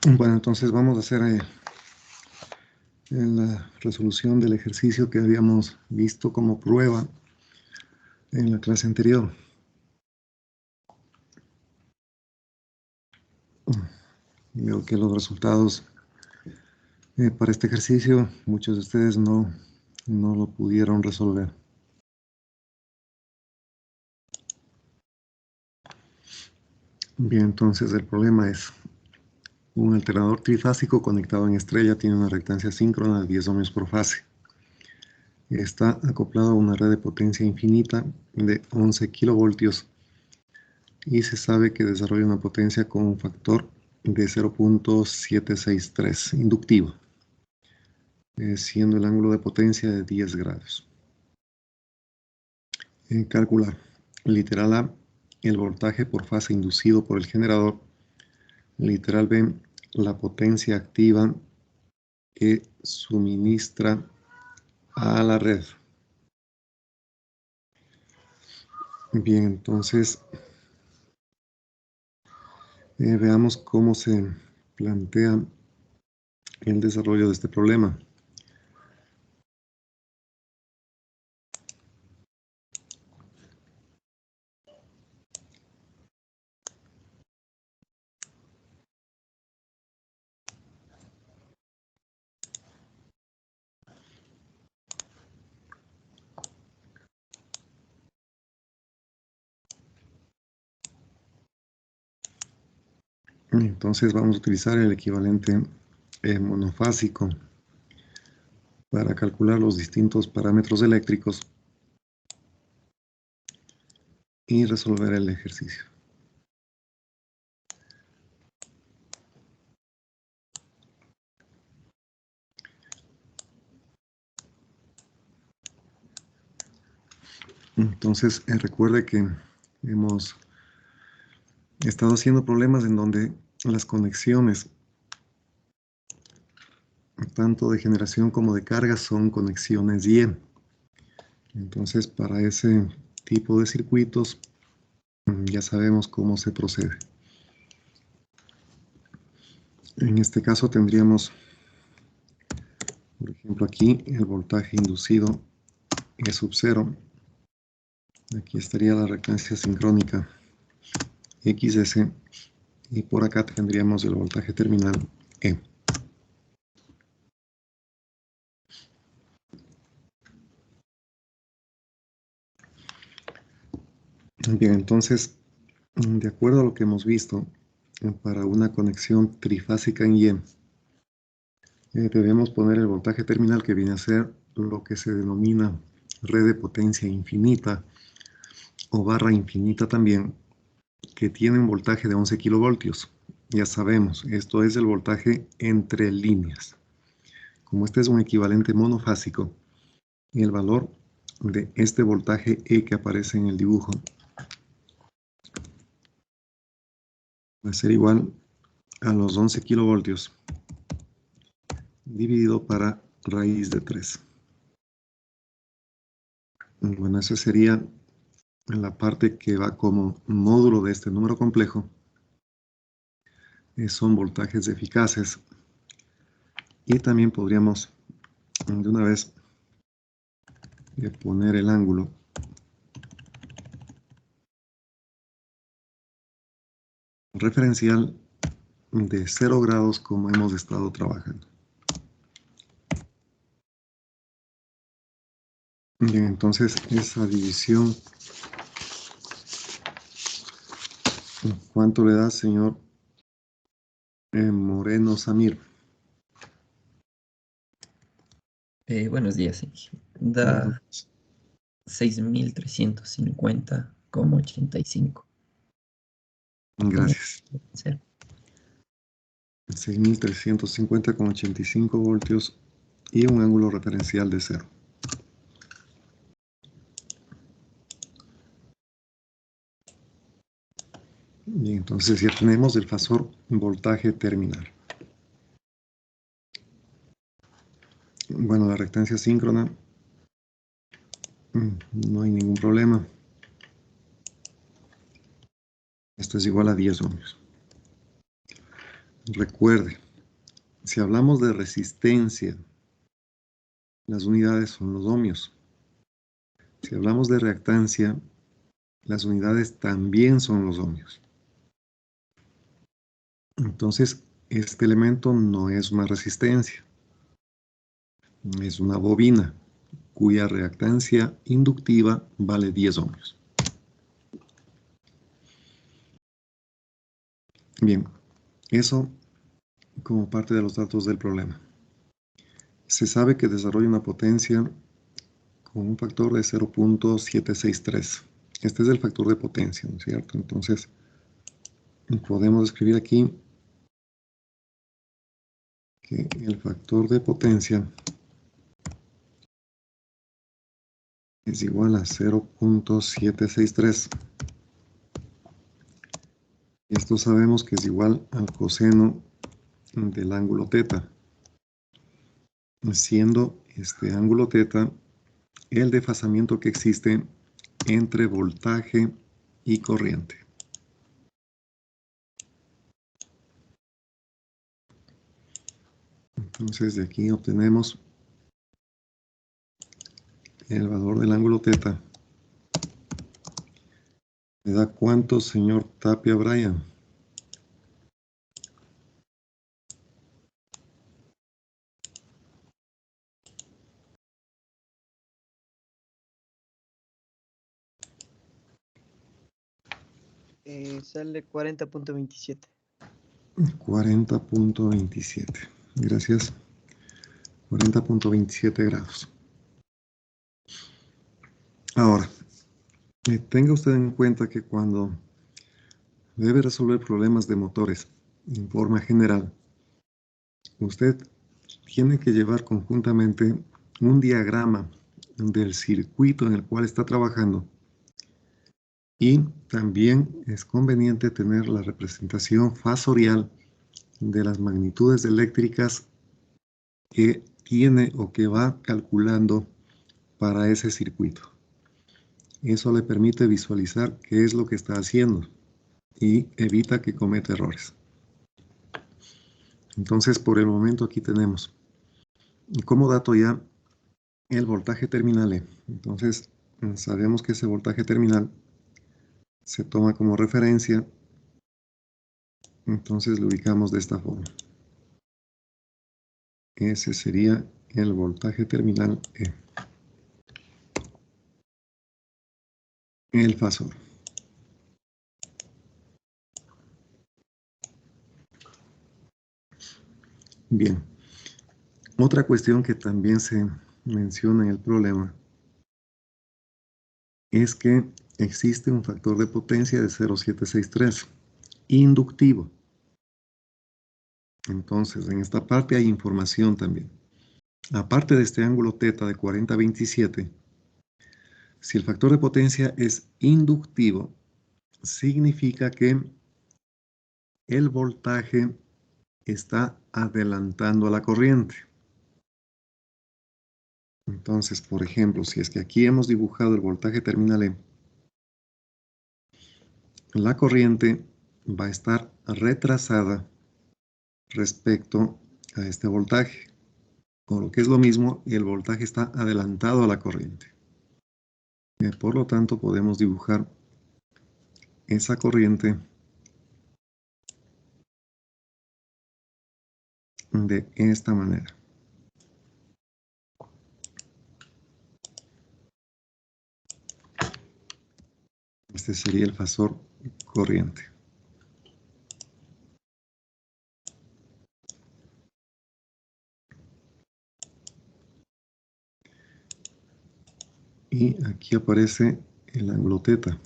Bueno, entonces vamos a hacer la resolución del ejercicio que habíamos visto como prueba en la clase anterior. Veo que los resultados para este ejercicio, muchos de ustedes no lo pudieron resolver. Bien, entonces el problema es: un alternador trifásico conectado en estrella tiene una reactancia síncrona de 10 ohmios por fase. Está acoplado a una red de potencia infinita de 11 kilovoltios y se sabe que desarrolla una potencia con un factor de 0.763 inductivo, siendo el ángulo de potencia de 10 grados. Calcular. Literal A, el voltaje por fase inducido por el generador. Literal B, la potencia activa que suministra a la red. Bien, entonces veamos cómo se plantea el desarrollo de este problema. Entonces vamos a utilizar el equivalente monofásico para calcular los distintos parámetros eléctricos y resolver el ejercicio. Entonces recuerde que hemos estado haciendo problemas en donde las conexiones, tanto de generación como de carga, son conexiones Y. Entonces, para ese tipo de circuitos ya sabemos cómo se procede. En este caso tendríamos, por ejemplo, aquí el voltaje inducido es sub 0. Aquí estaría la reactancia sincrónica XS y por acá tendríamos el voltaje terminal E. Bien, entonces, de acuerdo a lo que hemos visto, para una conexión trifásica en Y, debemos poner el voltaje terminal, que viene a ser lo que se denomina red de potencia infinita o barra infinita también, que tiene un voltaje de 11 kilovoltios. Ya sabemos, esto es el voltaje entre líneas. Como este es un equivalente monofásico, el valor de este voltaje E que aparece en el dibujo va a ser igual a los 11 kilovoltios dividido para raíz de 3. Bueno, esa sería la parte que va como módulo de este número complejo. Son voltajes eficaces. Y también podríamos de una vez poner el ángulo referencial de 0 grados, como hemos estado trabajando. Bien, entonces esa división, ¿cuánto le da, señor Moreno Samir? Buenos días, Sergio. Da 6.350,85. Gracias. 6.350,85 voltios y un ángulo referencial de 0. Y entonces ya tenemos el fasor voltaje terminal. Bueno, la reactancia síncrona, no hay ningún problema. Esto es igual a 10 ohmios. Recuerde, si hablamos de resistencia, las unidades son los ohmios. Si hablamos de reactancia, las unidades también son los ohmios. Entonces, este elemento no es una resistencia, es una bobina cuya reactancia inductiva vale 10 ohmios. Bien, eso como parte de los datos del problema. Se sabe que desarrolla una potencia con un factor de 0.763. Este es el factor de potencia, ¿no es cierto? Entonces, podemos escribir aquí que el factor de potencia es igual a 0.763. Esto sabemos que es igual al coseno del ángulo teta, siendo este ángulo teta el desfasamiento que existe entre voltaje y corriente. Entonces de aquí obtenemos el valor del ángulo teta. ¿Me da cuánto, señor Tapia Bryan? Sale 40.27. 40.27. Gracias. 40.27 grados. Ahora, tenga usted en cuenta que cuando debe resolver problemas de motores en forma general, usted tiene que llevar conjuntamente un diagrama del circuito en el cual está trabajando y también es conveniente tener la representación fasorial de las magnitudes eléctricas que tiene o que va calculando para ese circuito. Eso le permite visualizar qué es lo que está haciendo y evita que cometa errores. Entonces, por el momento aquí tenemos como dato ya el voltaje terminal E. Entonces, sabemos que ese voltaje terminal se toma como referencia. Entonces lo ubicamos de esta forma. Ese sería el voltaje terminal E. El fasor. Bien. Otra cuestión que también se menciona en el problema es que existe un factor de potencia de 0.763, inductivo. Entonces, en esta parte hay información también. Aparte de este ángulo teta de 40.27, si el factor de potencia es inductivo, significa que el voltaje está adelantando a la corriente. Entonces, por ejemplo, si es que aquí hemos dibujado el voltaje terminal E, la corriente va a estar retrasada respecto a este voltaje. O lo que es lo mismo, el voltaje está adelantado a la corriente. Por lo tanto, podemos dibujar esa corriente de esta manera. Este sería el fasor corriente. Y aquí aparece el ángulo teta.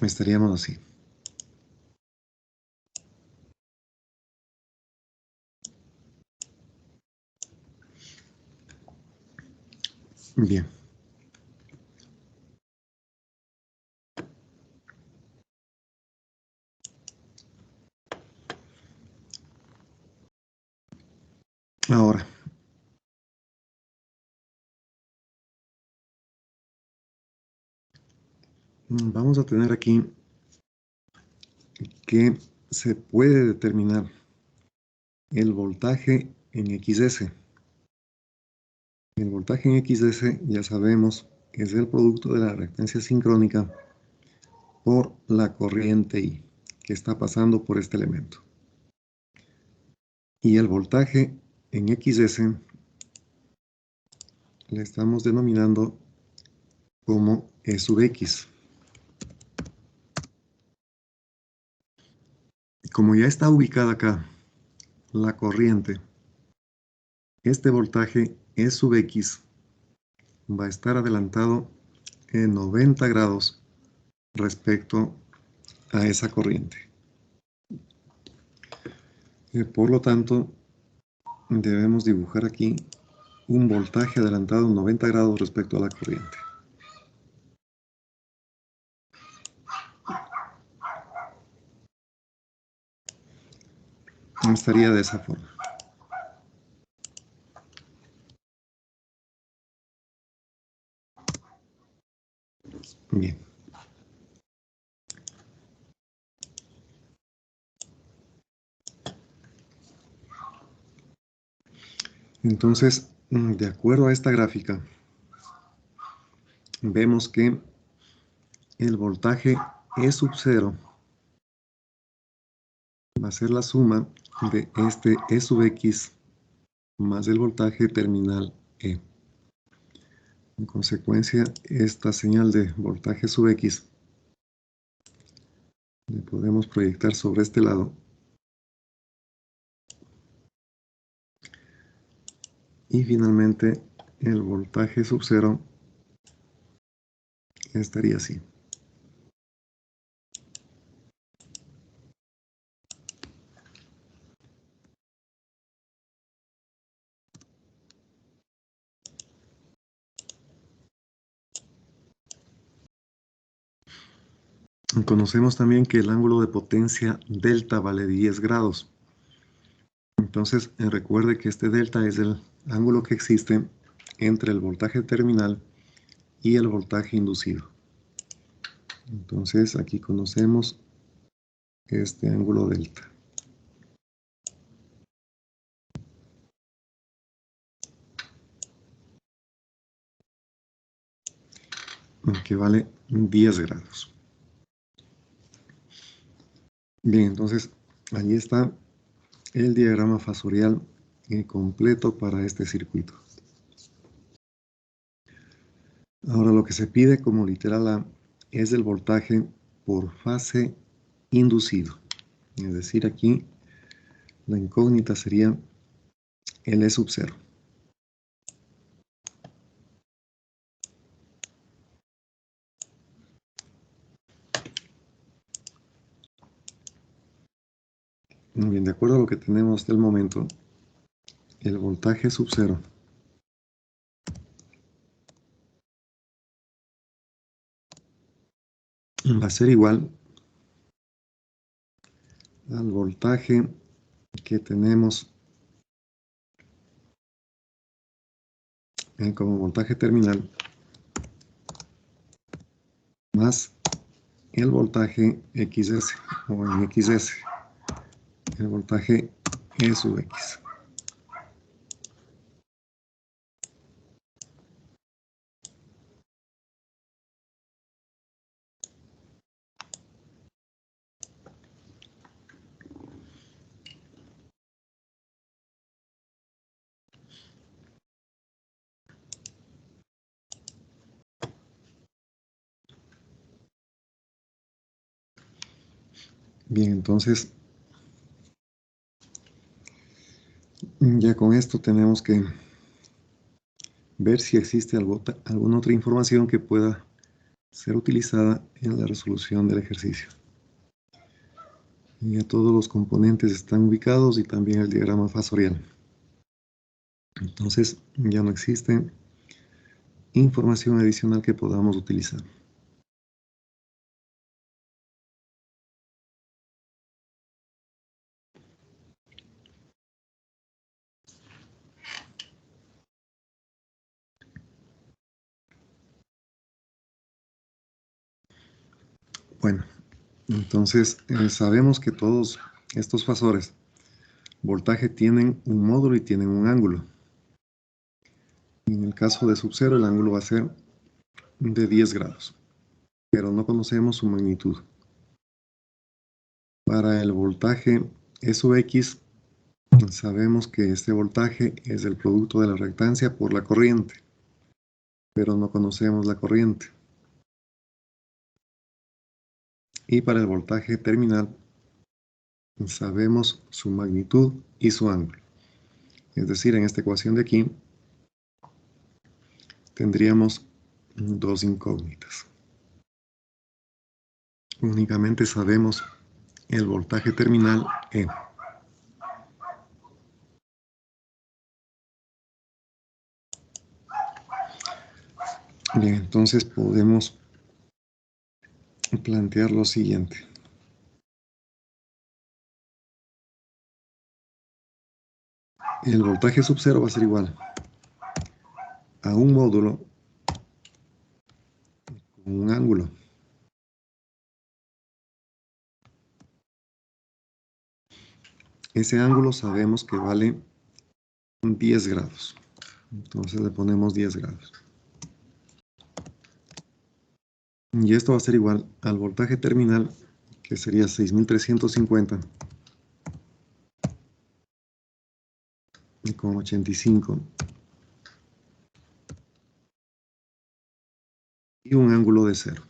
Estaríamos así. Bien. Ahora, Vamos a tener aquí que se puede determinar el voltaje en XS. El voltaje en XS, ya sabemos, es el producto de la reactancia sincrónica por la corriente I que está pasando por este elemento. Y el voltaje en XS le estamos denominando como E sub X. Como ya está ubicada acá la corriente, este voltaje E sub X va a estar adelantado en 90 grados respecto a esa corriente. Por lo tanto, debemos dibujar aquí un voltaje adelantado en 90 grados respecto a la corriente. Estaría de esa forma. Bien. Entonces, de acuerdo a esta gráfica, vemos que el voltaje E sub 0 va a ser la suma de este E sub X más el voltaje terminal E. En consecuencia, esta señal de voltaje sub X le podemos proyectar sobre este lado. Y finalmente, el voltaje sub 0 estaría así. Conocemos también que el ángulo de potencia delta vale 10 grados. Entonces, recuerde que este delta es el ángulo que existe entre el voltaje terminal y el voltaje inducido. Entonces, aquí conocemos este ángulo delta, que vale 10 grados. Bien, entonces, ahí está el diagrama fasorial completo para este circuito. Ahora lo que se pide como literal A es el voltaje por fase inducido. Es decir, aquí la incógnita sería el E sub 0. Muy bien, de acuerdo a lo que tenemos hasta el momento, el voltaje sub 0 va a ser igual al voltaje que tenemos como voltaje terminal más el voltaje XS o en XS, el voltaje E sub X. Bien, entonces ya con esto tenemos que ver si existe alguna otra información que pueda ser utilizada en la resolución del ejercicio. Ya todos los componentes están ubicados y también el diagrama fasorial. Entonces ya no existe información adicional que podamos utilizar. Bueno, entonces sabemos que todos estos fasores voltaje tienen un módulo y tienen un ángulo. En el caso de sub-0 el ángulo va a ser de 10 grados, pero no conocemos su magnitud. Para el voltaje E sub X sabemos que este voltaje es el producto de la reactancia por la corriente, pero no conocemos la corriente. Y para el voltaje terminal sabemos su magnitud y su ángulo. Es decir, en esta ecuación de aquí tendríamos dos incógnitas. Únicamente sabemos el voltaje terminal E. Bien, entonces podemos plantear lo siguiente. El voltaje sub-0 va a ser igual a un módulo con un ángulo. Ese ángulo sabemos que vale 10 grados. Entonces le ponemos 10 grados. Y esto va a ser igual al voltaje terminal, que sería 6350 con 85. Y un ángulo de 0.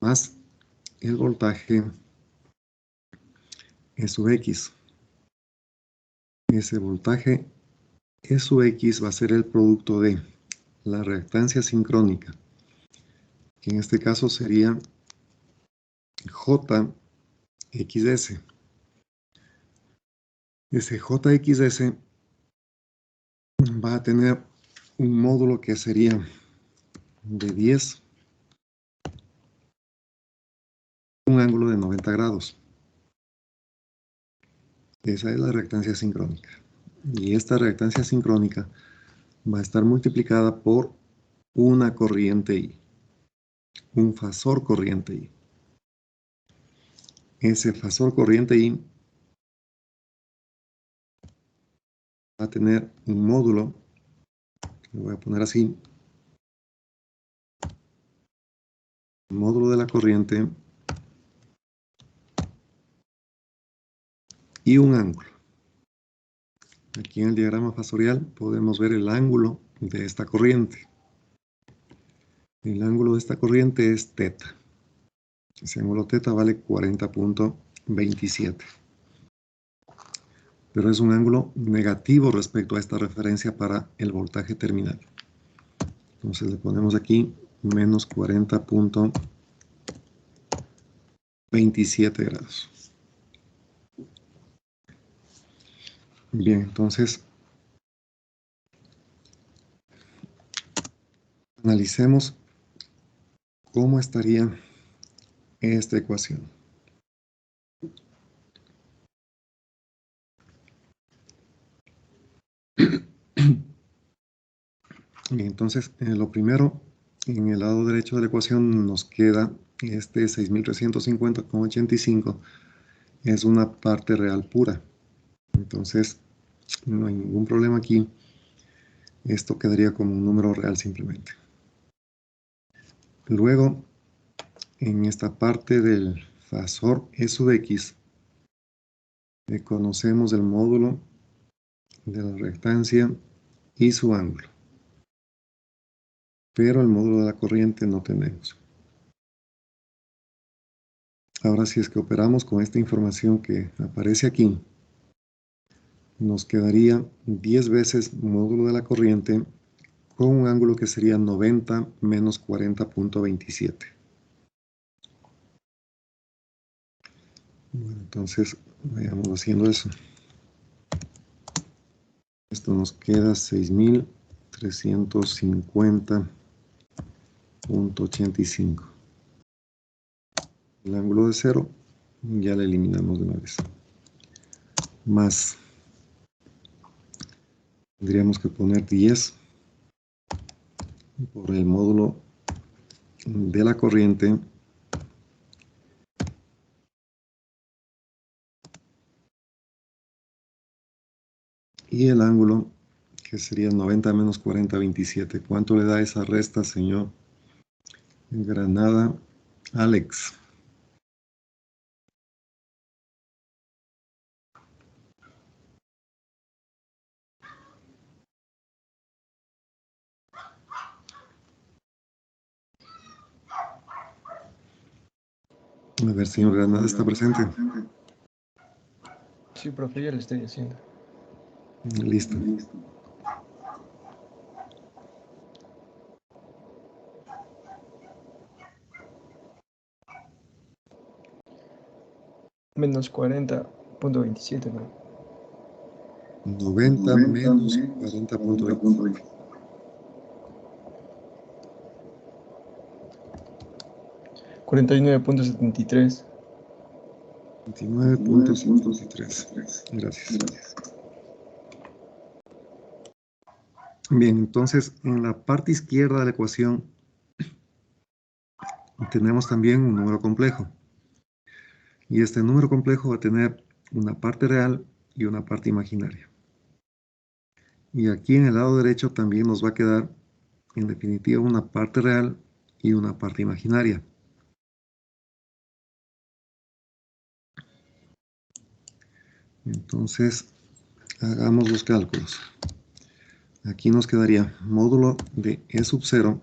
Más el voltaje E sub X. Ese voltaje E sub X va a ser el producto de la reactancia sincrónica, que en este caso sería JXS. Ese JXS va a tener un módulo que sería de 10, un ángulo de 90 grados. Esa es la reactancia sincrónica. Y esta reactancia sincrónica va a estar multiplicada por una corriente I, un fasor corriente I. Ese fasor corriente I va a tener un módulo, lo voy a poner así, el módulo de la corriente y un ángulo. Aquí en el diagrama fasorial podemos ver el ángulo de esta corriente. El ángulo de esta corriente es teta. Ese ángulo teta vale 40.27. Pero es un ángulo negativo respecto a esta referencia para el voltaje terminal. Entonces le ponemos aquí menos 40.27 grados. Bien, entonces analicemos cómo estaría esta ecuación. Bien, entonces lo primero, en el lado derecho de la ecuación nos queda este 6.350,85, es una parte real pura. Entonces no hay ningún problema aquí. Esto quedaría como un número real simplemente. Luego, en esta parte del fasor E sub X, conocemos el módulo de la reactancia y su ángulo. Pero el módulo de la corriente no tenemos. Ahora, si es que operamos con esta información que aparece aquí, nos quedaría 10 veces módulo de la corriente con un ángulo que sería 90 menos 40.27. Bueno, entonces vayamos haciendo eso. Esto nos queda 6.350.85. El ángulo de 0 ya lo eliminamos de una vez. Más, tendríamos que poner 10 por el módulo de la corriente y el ángulo, que sería 90 menos 40, 27. ¿Cuánto le da esa resta, señor Granada? Alex. A ver, señor Granada, ¿está presente? Sí, profe, ya lo estoy haciendo. Listo. Menos 40.27, ¿no? 90 menos 40.27. 49.73. 29.73. Gracias. Bien, entonces en la parte izquierda de la ecuación tenemos también un número complejo. Y este número complejo va a tener una parte real y una parte imaginaria. Y aquí en el lado derecho también nos va a quedar, en definitiva, una parte real y una parte imaginaria. Entonces, hagamos los cálculos. Aquí nos quedaría módulo de E sub 0.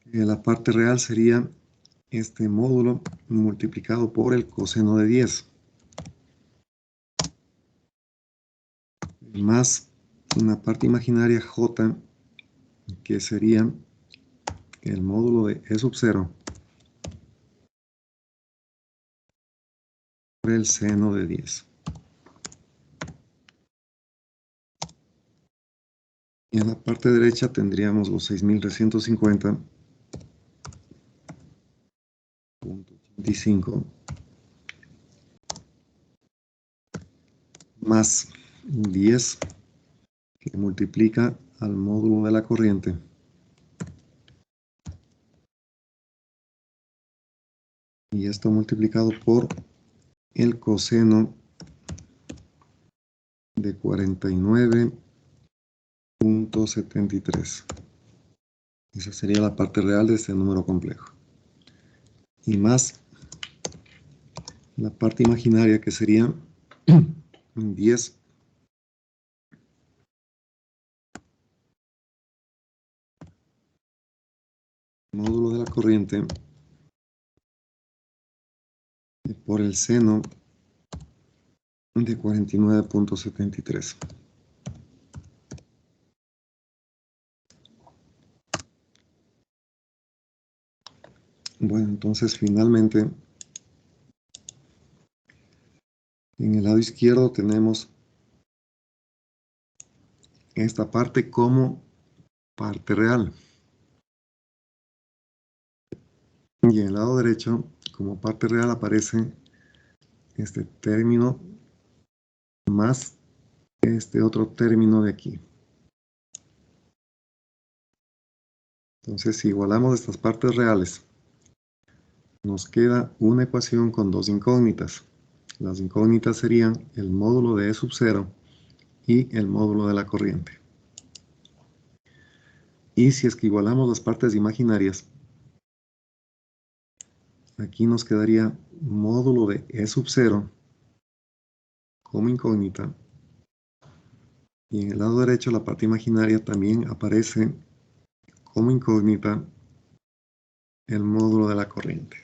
La parte real sería este módulo multiplicado por el coseno de 10. Más una parte imaginaria J, que sería el módulo de E sub 0 por el seno de 10. Y en la parte derecha tendríamos los 6.350.85 más 10 que multiplica al módulo de la corriente y esto multiplicado por el coseno de 49.73. Esa sería la parte real de este número complejo. Y más la parte imaginaria, que sería 10 módulo de la corriente por el seno de 49.73. Bueno, entonces finalmente en el lado izquierdo tenemos esta parte como parte real. Y en el lado derecho, como parte real, aparece este término más este otro término de aquí. Entonces, si igualamos estas partes reales, nos queda una ecuación con dos incógnitas. Las incógnitas serían el módulo de E sub 0 y el módulo de la corriente. Y si es que igualamos las partes imaginarias, aquí nos quedaría módulo de E sub 0 como incógnita. Y en el lado derecho, la parte imaginaria también aparece como incógnita el módulo de la corriente.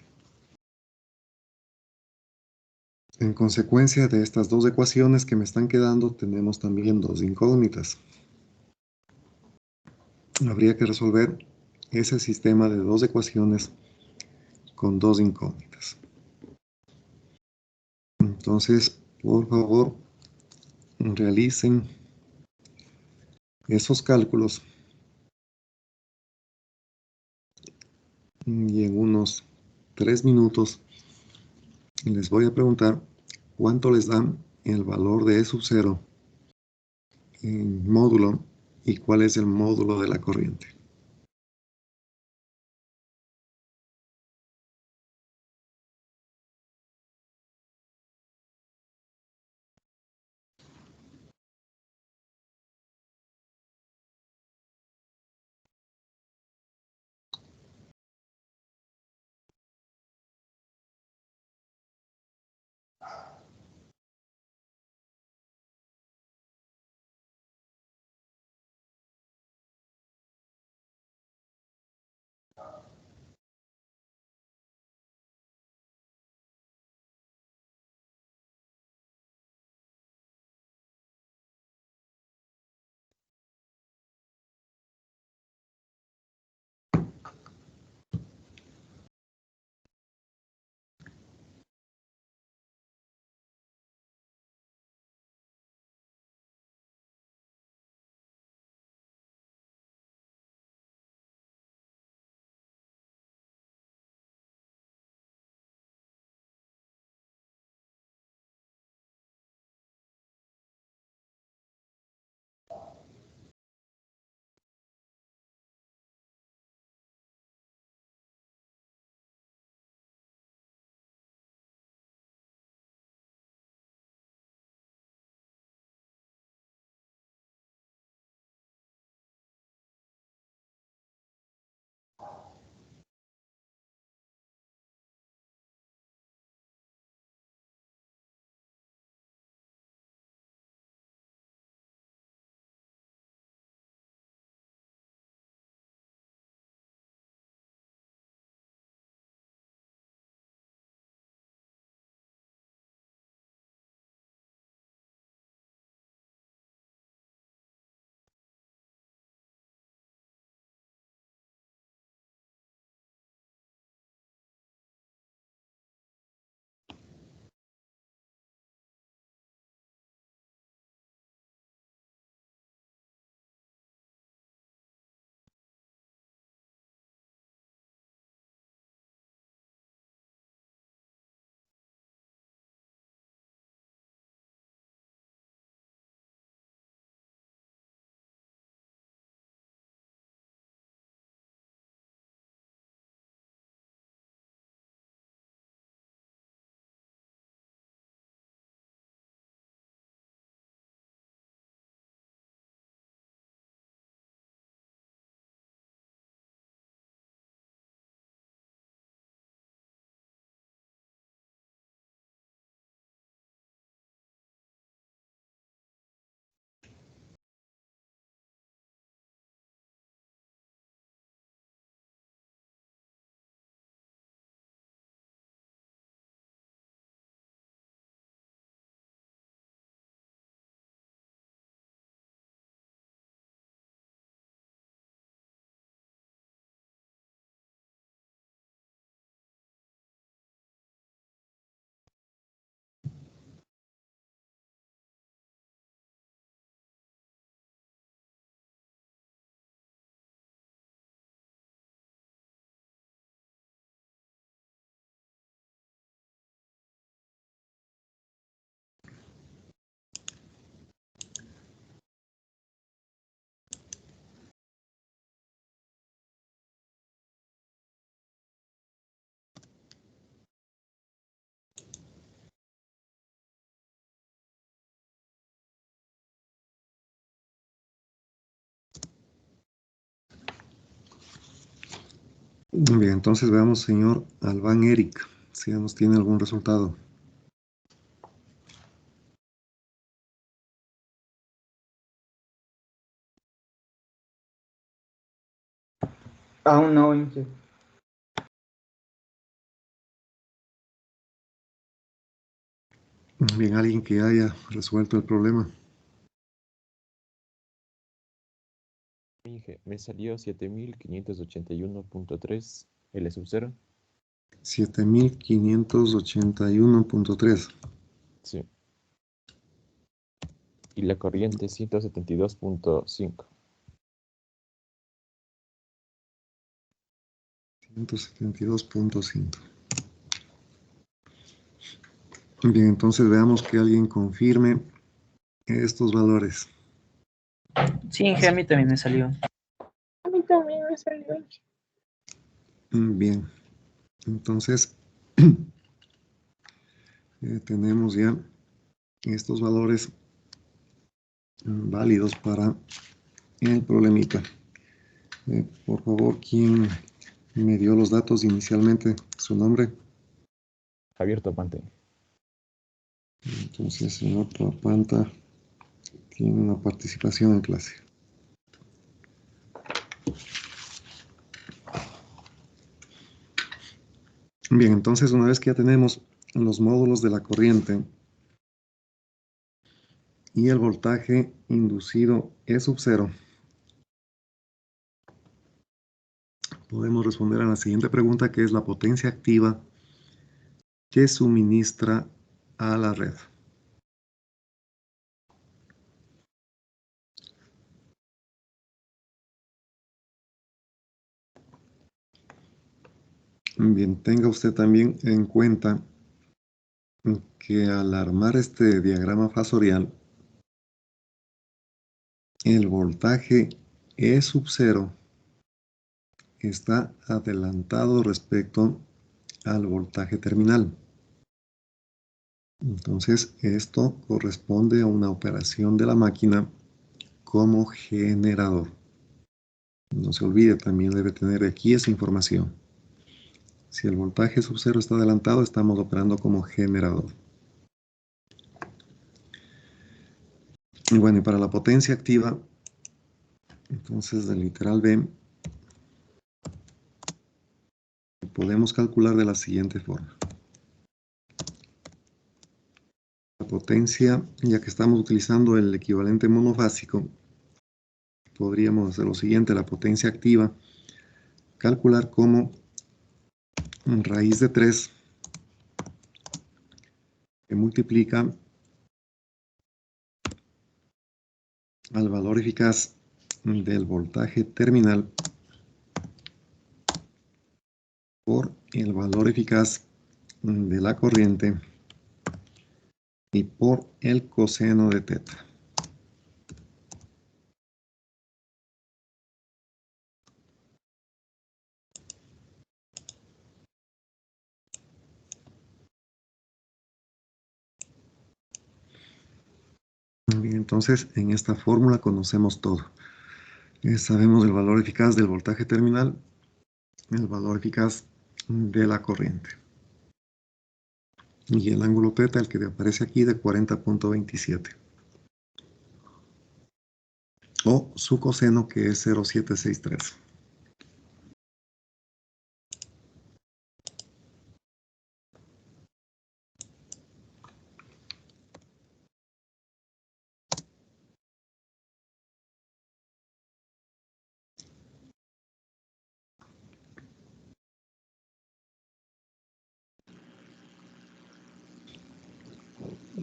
En consecuencia de estas dos ecuaciones que me están quedando, tenemos también dos incógnitas. Habría que resolver ese sistema de dos ecuaciones con dos incógnitas. Entonces, por favor, realicen esos cálculos y en unos 3 minutos les voy a preguntar cuánto les dan el valor de E sub 0 en módulo y cuál es el módulo de la corriente. Bien, entonces veamos, señor Albán Eric, si ya nos tiene algún resultado. Aún no, Inge. Bien, alguien que haya resuelto el problema. Inge, me salió 7581.3 L sub 0. 7581.3. Sí. Y la corriente 172.5. 172.5. Bien, entonces veamos que alguien confirme estos valores. Sí, Inge, a mí también me salió. A mí también me salió. Bien, entonces tenemos ya estos valores válidos para el problemita. Por favor, ¿quién me dio los datos inicialmente? ¿Su nombre? Javier Topante. Entonces, señor Topanta tiene una participación en clase. Bien, entonces una vez que ya tenemos los módulos de la corriente y el voltaje inducido E sub 0, podemos responder a la siguiente pregunta, que es la potencia activa que suministra a la red. Bien, tenga usted también en cuenta que al armar este diagrama fasorial, el voltaje E sub 0 está adelantado respecto al voltaje terminal. Entonces, esto corresponde a una operación de la máquina como generador. No se olvide, también debe tener aquí esa información. Si el voltaje sub 0 está adelantado, estamos operando como generador. Y bueno, y para la potencia activa, entonces del literal B, podemos calcular de la siguiente forma. La potencia, ya que estamos utilizando el equivalente monofásico, podríamos hacer lo siguiente: la potencia activa, calcular como raíz de 3 que multiplica al valor eficaz del voltaje terminal por el valor eficaz de la corriente y por el coseno de teta. Bien, entonces en esta fórmula conocemos todo. Sabemos el valor eficaz del voltaje terminal, el valor eficaz de la corriente. Y el ángulo teta, el que aparece aquí, de 40.27. O su coseno, que es 0.763.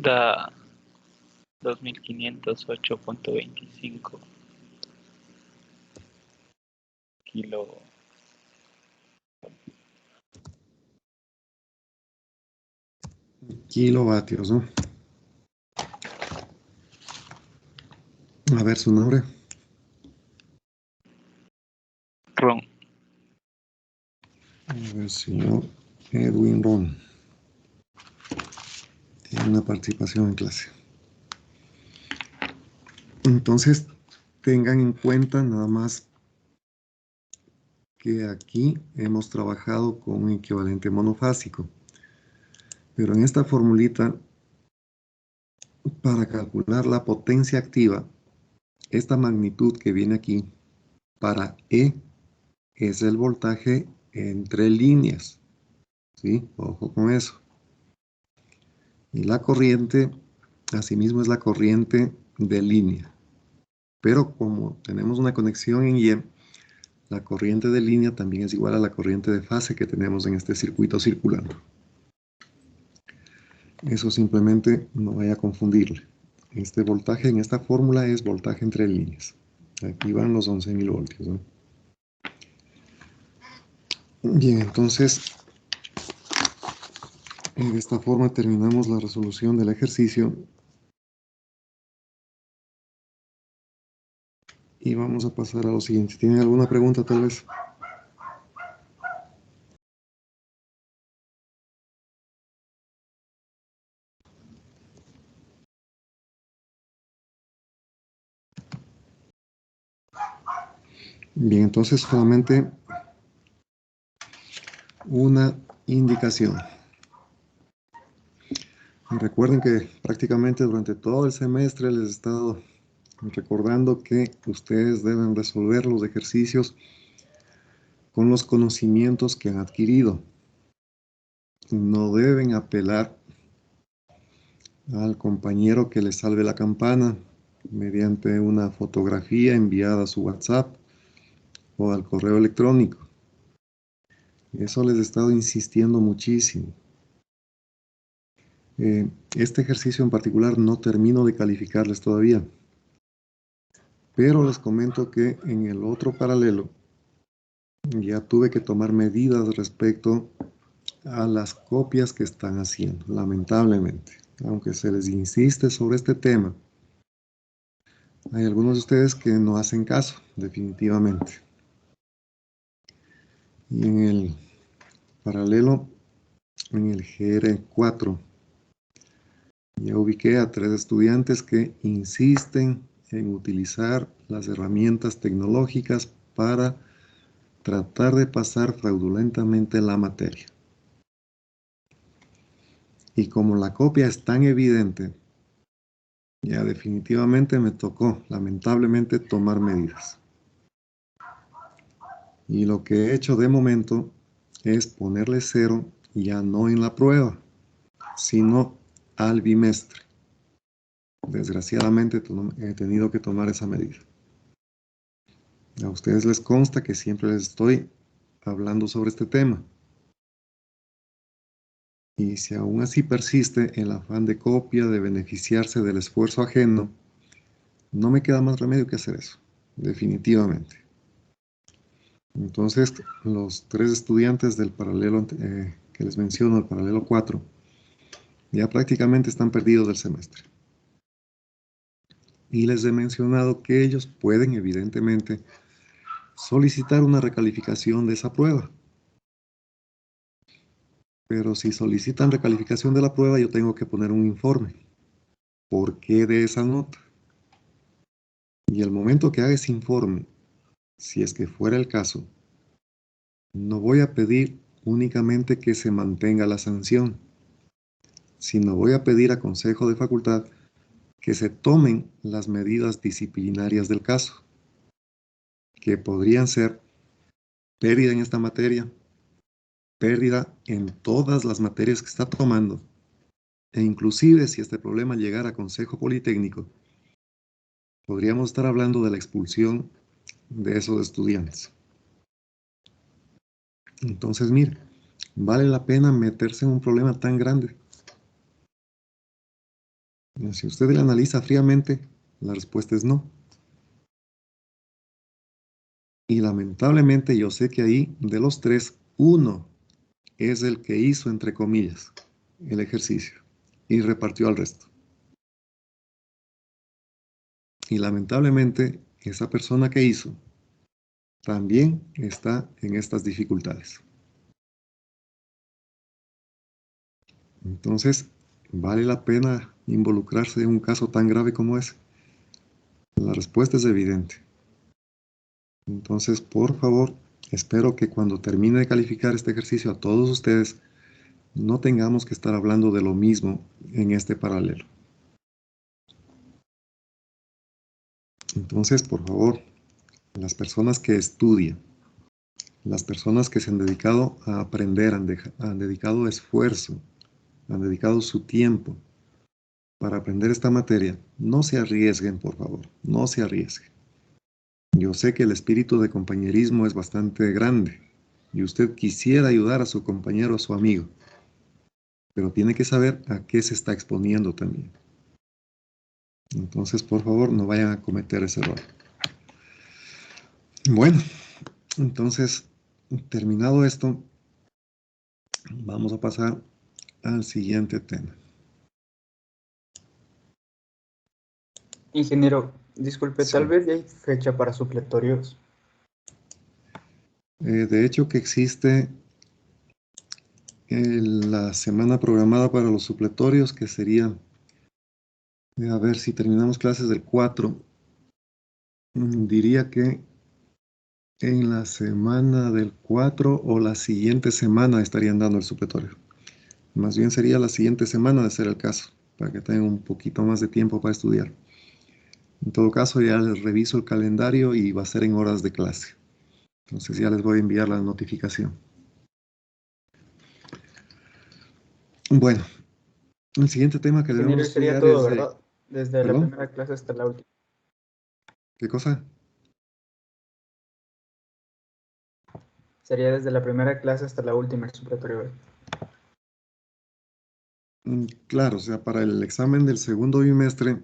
Da 2508.25 kilo. Kilovatios, ¿no? A ver su nombre. Ron. A ver, señor Edwin Ron. Tiene una participación en clase. Entonces, tengan en cuenta nada más que aquí hemos trabajado con un equivalente monofásico. Pero en esta formulita, para calcular la potencia activa, esta magnitud que viene aquí para E es el voltaje entre líneas. ¿Sí? Ojo con eso. Y la corriente, asimismo, es la corriente de línea. Pero como tenemos una conexión en Y, la corriente de línea también es igual a la corriente de fase que tenemos en este circuito circulando. Eso simplemente no vaya a confundirle. Este voltaje en esta fórmula es voltaje entre líneas. Aquí van los 11.000 voltios, ¿no? Bien, entonces, de esta forma terminamos la resolución del ejercicio. Y vamos a pasar a lo siguiente. ¿Tienen alguna pregunta tal vez? Bien, entonces solamente una indicación. Recuerden que prácticamente durante todo el semestre les he estado recordando que ustedes deben resolver los ejercicios con los conocimientos que han adquirido. No deben apelar al compañero que les salve la campana mediante una fotografía enviada a su WhatsApp o al correo electrónico. Eso les he estado insistiendo muchísimo. Este ejercicio en particular no termino de calificarles todavía, pero les comento que en el otro paralelo ya tuve que tomar medidas respecto a las copias que están haciendo, lamentablemente. Aunque se les insiste sobre este tema, hay algunos de ustedes que no hacen caso, definitivamente. Y en el paralelo, en el GR4, ya ubiqué a 3 estudiantes que insisten en utilizar las herramientas tecnológicas para tratar de pasar fraudulentamente la materia. Y como la copia es tan evidente, ya definitivamente me tocó, lamentablemente, tomar medidas. Y lo que he hecho de momento es ponerle 0 ya no en la prueba, sino al bimestre. Desgraciadamente he tenido que tomar esa medida. A ustedes les consta que siempre les estoy hablando sobre este tema. Y si aún así persiste el afán de copia, de beneficiarse del esfuerzo ajeno, no me queda más remedio que hacer eso, definitivamente. Entonces, los 3 estudiantes del paralelo que les menciono, el paralelo 4, ya prácticamente están perdidos del semestre. Y les he mencionado que ellos pueden, evidentemente, solicitar una recalificación de esa prueba. Pero si solicitan recalificación de la prueba, yo tengo que poner un informe. ¿Por qué de esa nota? Y el momento que haga ese informe, si es que fuera el caso, no voy a pedir únicamente que se mantenga la sanción, sino voy a pedir a Consejo de Facultad que se tomen las medidas disciplinarias del caso, que podrían ser pérdida en esta materia, pérdida en todas las materias que está tomando, e inclusive si este problema llegara a Consejo Politécnico, podríamos estar hablando de la expulsión de esos estudiantes. Entonces, mire, ¿vale la pena meterse en un problema tan grande? Si usted lo analiza fríamente, la respuesta es no. Y lamentablemente yo sé que ahí, de los 3, uno es el que hizo, entre comillas, el ejercicio y repartió al resto. Y lamentablemente, esa persona que hizo también está en estas dificultades. Entonces, ¿vale la pena involucrarse en un caso tan grave como ese? La respuesta es evidente. Entonces, por favor, Espero que cuando termine de calificar este ejercicio a todos ustedes, no tengamos que estar hablando de lo mismo en este paralelo. Entonces, por favor, las personas que estudian, las personas que se han dedicado a aprender, han dedicado esfuerzo, han dedicado su tiempo para aprender esta materia, no se arriesguen, por favor, no se arriesguen. Yo sé que el espíritu de compañerismo es bastante grande y usted quisiera ayudar a su compañero, a su amigo, pero tiene que saber a qué se está exponiendo también. Entonces, por favor, no vayan a cometer ese error. Bueno, entonces, terminado esto, vamos a pasar al siguiente tema. Ingeniero, disculpe, Sí. tal vez ya hay fecha para supletorios. De hecho, que existe la semana programada para los supletorios, que sería, a ver, si terminamos clases del 4, diría que en la semana del 4 o la siguiente semana estarían dando el supletorio. Más bien sería la siguiente semana de ser el caso, para que tengan un poquito más de tiempo para estudiar. En todo caso, ya les reviso el calendario y va a ser en horas de clase. Entonces ya les voy a enviar la notificación. Bueno, el siguiente tema que Ingeniero, debemos sería estudiar todo, es... ¿verdad? Desde la ¿Perdón? primera clase hasta la última. ¿Qué cosa? Sería desde la primera clase hasta la última el supletorio. Claro, o sea, para el examen del segundo bimestre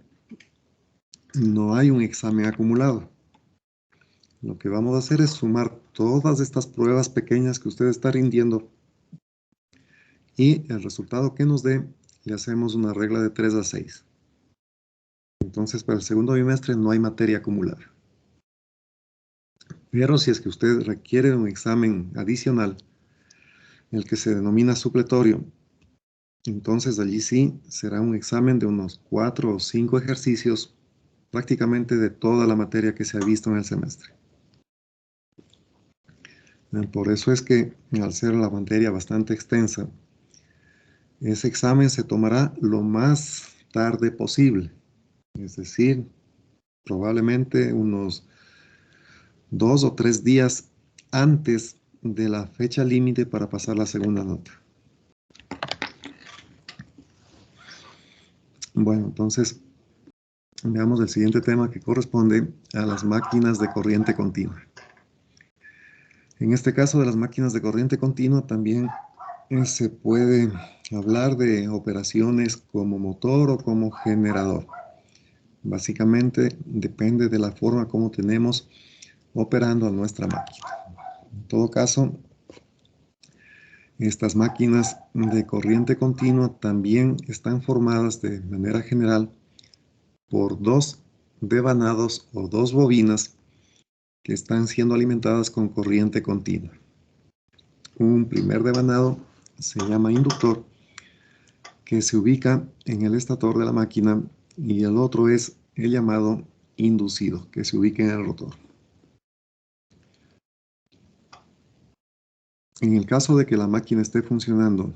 no hay un examen acumulado. Lo que vamos a hacer es sumar todas estas pruebas pequeñas que usted está rindiendo y el resultado que nos dé le hacemos una regla de 3 a 6. Entonces, para el segundo bimestre no hay materia acumulada. Pero si es que usted requiere un examen adicional, el que se denomina supletorio, entonces allí sí será un examen de unos 4 o 5 ejercicios prácticamente de toda la materia que se ha visto en el semestre. Por eso es que al ser la materia bastante extensa, ese examen se tomará lo más tarde posible, es decir, probablemente unos 2 o 3 días antes de la fecha límite para pasar la segunda nota. Bueno, entonces veamos el siguiente tema que corresponde a las máquinas de corriente continua. En este caso de las máquinas de corriente continua también se puede hablar de operaciones como motor o como generador. Básicamente depende de la forma como tenemos operando a nuestra máquina. En todo caso, estas máquinas de corriente continua también están formadas de manera general por dos devanados o dos bobinas que están siendo alimentadas con corriente continua. Un primer devanado se llama inductor, que se ubica en el estator de la máquina, y el otro es el llamado inducido, que se ubica en el rotor. En el caso de que la máquina esté funcionando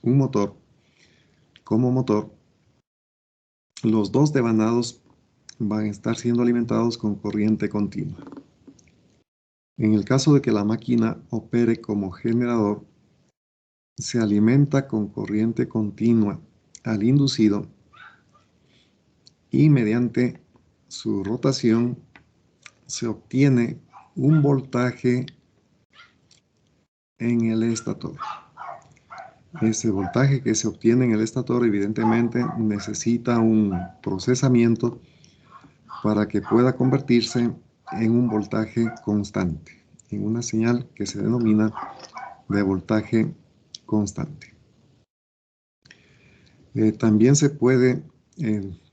un motor como motor, los dos devanados van a estar siendo alimentados con corriente continua. En el caso de que la máquina opere como generador, se alimenta con corriente continua al inducido y mediante su rotación se obtiene un voltaje en el estator. Ese voltaje que se obtiene en el estator evidentemente necesita un procesamiento para que pueda convertirse en un voltaje constante, en una señal que se denomina de voltaje constante. También se puede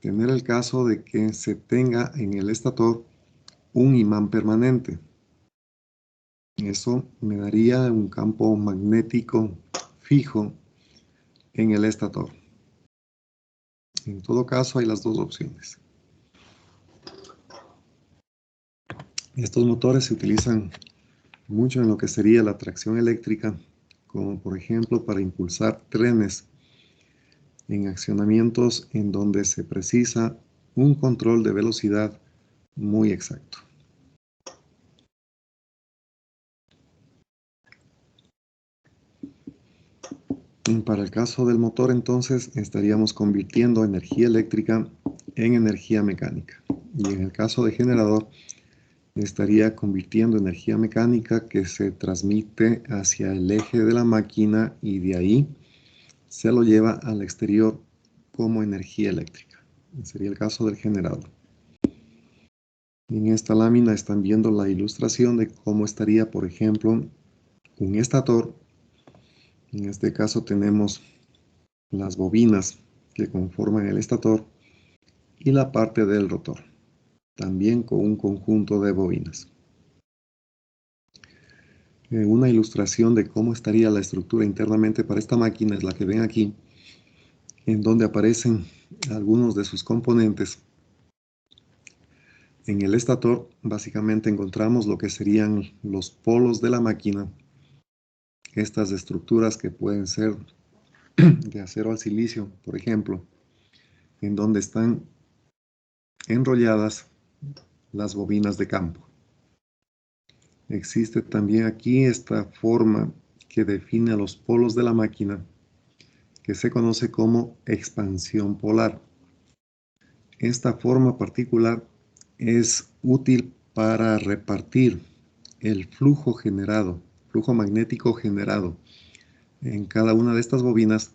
tener el caso de que se tenga en el estator un imán permanente. Eso me daría un campo magnético fijo en el estator. En todo caso, hay las dos opciones. Estos motores se utilizan mucho en lo que sería la tracción eléctrica, como por ejemplo para impulsar trenes en accionamientos en donde se precisa un control de velocidad muy exacto. Para el caso del motor, entonces, estaríamos convirtiendo energía eléctrica en energía mecánica. Y en el caso de generador, estaría convirtiendo energía mecánica que se transmite hacia el eje de la máquina y de ahí se lo lleva al exterior como energía eléctrica. Sería el caso del generador. En esta lámina están viendo la ilustración de cómo estaría, por ejemplo, un estator. En este caso tenemos las bobinas que conforman el estator y la parte del rotor, también con un conjunto de bobinas. Una ilustración de cómo estaría la estructura internamente para esta máquina es la que ven aquí, en donde aparecen algunos de sus componentes. En el estator básicamente encontramos lo que serían los polos de la máquina, estas estructuras que pueden ser de acero al silicio, por ejemplo, en donde están enrolladas las bobinas de campo. Existe también aquí esta forma que define a los polos de la máquina, que se conoce como expansión polar. Esta forma particular es útil para repartir el flujo generado, flujo magnético generado en cada una de estas bobinas,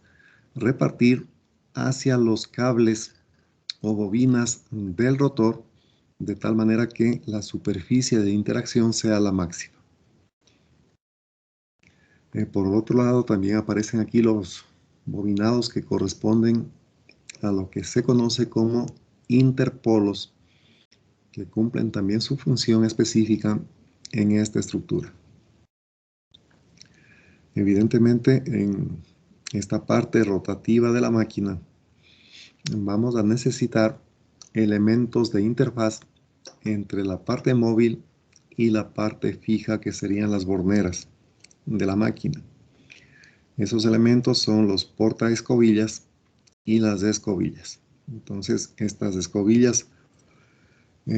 repartir hacia los cables o bobinas del rotor, de tal manera que la superficie de interacción sea la máxima. Por otro lado, también aparecen aquí los bobinados que corresponden a lo que se conoce como interpolos, que cumplen también su función específica en esta estructura. Evidentemente, en esta parte rotativa de la máquina, vamos a necesitar elementos de interfaz entre la parte móvil y la parte fija, que serían las borneras de la máquina. Esos elementos son los portaescobillas y las escobillas. Entonces, estas escobillas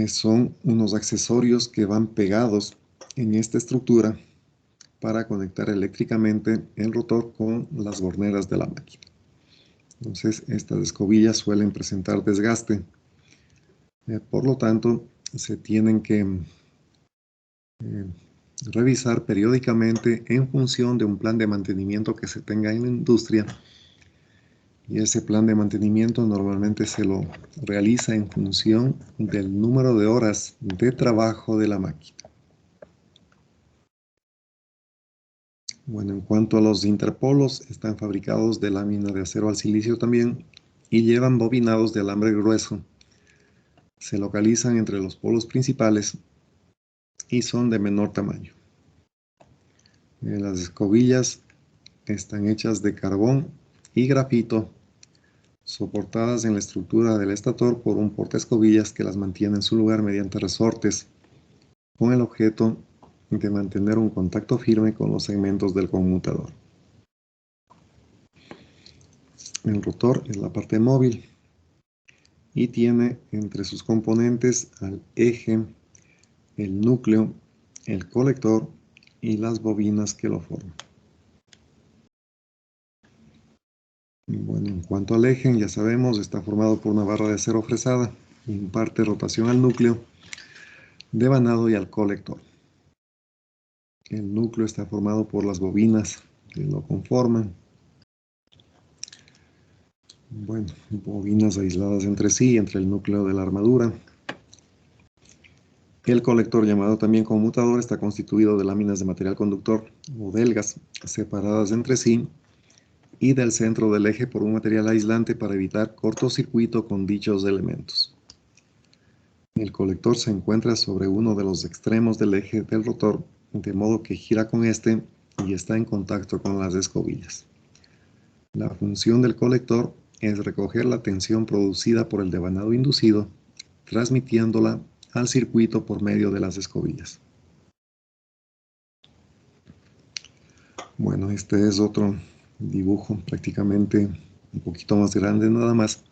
son unos accesorios que van pegados en esta estructura para conectar eléctricamente el rotor con las borneras de la máquina. Entonces, estas escobillas suelen presentar desgaste. Por lo tanto, se tienen que revisar periódicamente en función de un plan de mantenimiento que se tenga en la industria. Y ese plan de mantenimiento normalmente se lo realiza en función del número de horas de trabajo de la máquina. Bueno, en cuanto a los interpolos, están fabricados de lámina de acero al silicio también y llevan bobinados de alambre grueso. Se localizan entre los polos principales y son de menor tamaño. Las escobillas están hechas de carbón y grafito, soportadas en la estructura del estator por un portaescobillas que las mantiene en su lugar mediante resortes, con el objeto de mantener un contacto firme con los segmentos del conmutador. El rotor es la parte móvil y tiene entre sus componentes al eje, el núcleo, el colector y las bobinas que lo forman. Bueno, en cuanto al eje, ya sabemos, está formado por una barra de acero fresada, imparte rotación al núcleo, devanado y al colector. El núcleo está formado por las bobinas que lo conforman. Bueno, bobinas aisladas entre sí, entre el núcleo de la armadura. El colector, llamado también conmutador, está constituido de láminas de material conductor o delgas separadas entre sí y del centro del eje por un material aislante para evitar cortocircuito con dichos elementos. El colector se encuentra sobre uno de los extremos del eje del rotor, de modo que gira con este y está en contacto con las escobillas. La función del colector es recoger la tensión producida por el devanado inducido, transmitiéndola al circuito por medio de las escobillas. Bueno, este es otro dibujo prácticamente un poquito más grande nada más,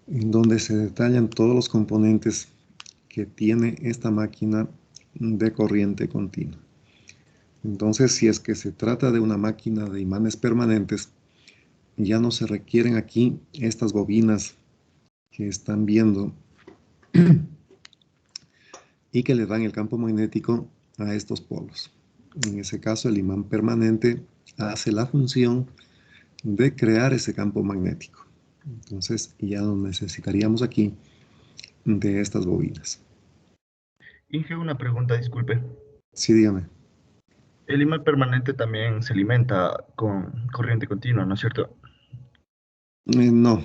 en donde se detallan todos los componentes que tiene esta máquina de corriente continua. Entonces, si es que se trata de una máquina de imanes permanentes, ya no se requieren aquí estas bobinas que están viendo y que le dan el campo magnético a estos polos. En ese caso, el imán permanente hace la función de crear ese campo magnético. Entonces, ya no necesitaríamos aquí de estas bobinas. Inge, una pregunta, disculpe. Sí, dígame. El imán permanente también se alimenta con corriente continua, ¿no es cierto? No,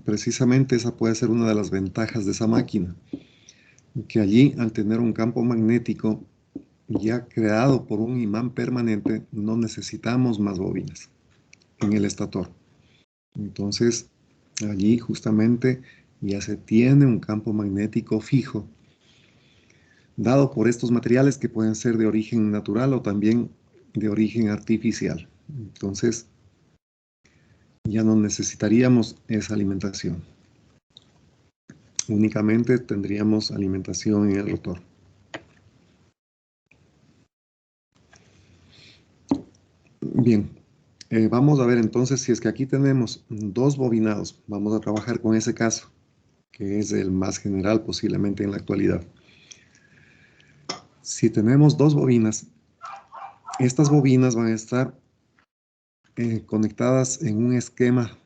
precisamente esa puede ser una de las ventajas de esa máquina, que allí al tener un campo magnético ya creado por un imán permanente, no necesitamos más bobinas en el estator. Entonces, allí justamente ya se tiene un campo magnético fijo, dado por estos materiales que pueden ser de origen natural o también de origen artificial. Entonces, ya no necesitaríamos esa alimentación. Únicamente tendríamos alimentación en el rotor. Bien, vamos a ver entonces si es que aquí tenemos dos bobinados. Vamos a trabajar con ese caso, que es el más general posiblemente en la actualidad. Si tenemos dos bobinas, estas bobinas van a estar conectadas en un esquema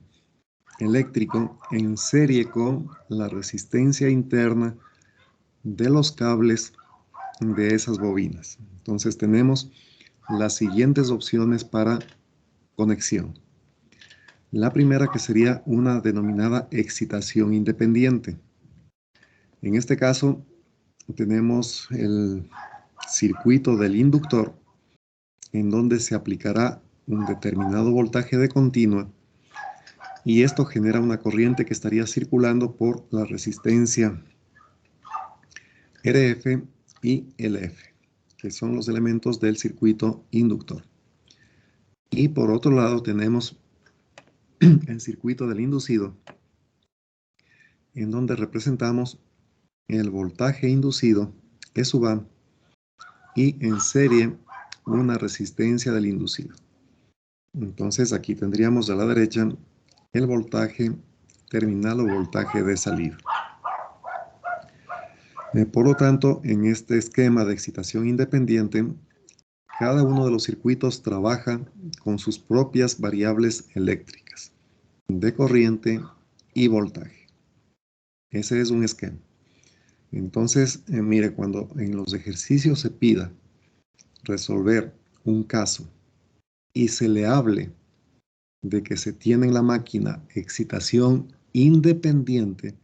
eléctrico en serie con la resistencia interna de los cables de esas bobinas. Entonces tenemos las siguientes opciones para conexión. La primera, que sería una denominada excitación independiente. En este caso tenemos el circuito del inductor en donde se aplicará un determinado voltaje de continua y esto genera una corriente que estaría circulando por la resistencia RF y LF, que son los elementos del circuito inductor. Y por otro lado tenemos el circuito del inducido, en donde representamos el voltaje inducido, E sub A, y en serie una resistencia del inducido. Entonces aquí tendríamos a la derecha el voltaje terminal o voltaje de salida. Por lo tanto, en este esquema de excitación independiente, cada uno de los circuitos trabaja con sus propias variables eléctricas de corriente y voltaje. Ese es un esquema. Entonces, mire, cuando en los ejercicios se pida resolver un caso y se le hable de que se tiene en la máquina excitación independiente,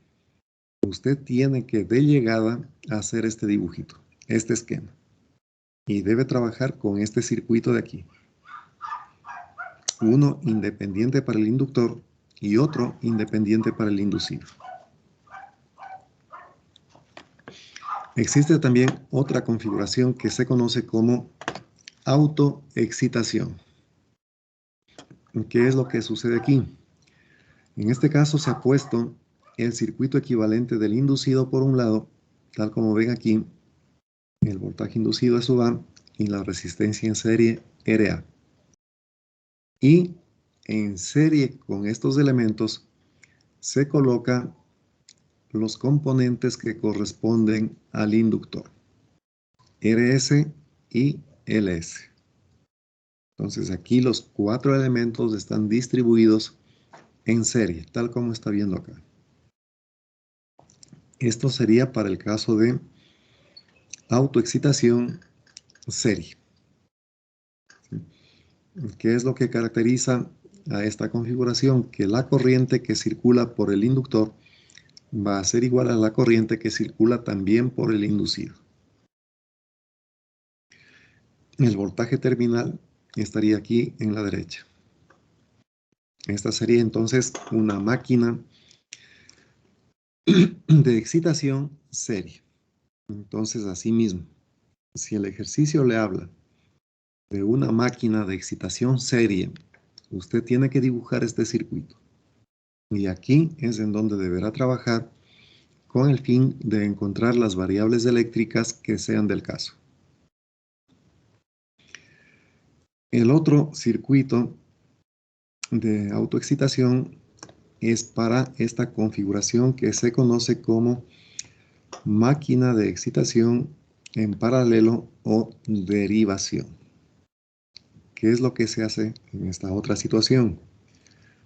usted tiene que de llegada hacer este dibujito, este esquema. Y debe trabajar con este circuito de aquí. Uno independiente para el inductor y otro independiente para el inducido. Existe también otra configuración que se conoce como autoexcitación. ¿Qué es lo que sucede aquí? En este caso se ha puesto el circuito equivalente del inducido por un lado, tal como ven aquí, el voltaje inducido es A y la resistencia en serie RA. Y en serie con estos elementos se coloca los componentes que corresponden al inductor, RS y LS. Entonces aquí los cuatro elementos están distribuidos en serie, tal como está viendo acá. Esto sería para el caso de autoexcitación serie. ¿Qué es lo que caracteriza a esta configuración? Que la corriente que circula por el inductor va a ser igual a la corriente que circula también por el inducido. El voltaje terminal estaría aquí en la derecha. Esta sería entonces una máquina de excitación serie. Entonces, así mismo, si el ejercicio le habla de una máquina de excitación serie, usted tiene que dibujar este circuito. Y aquí es en donde deberá trabajar con el fin de encontrar las variables eléctricas que sean del caso. El otro circuito de autoexcitación es para esta configuración que se conoce como máquina de excitación en paralelo o derivación. ¿Qué es lo que se hace en esta otra situación?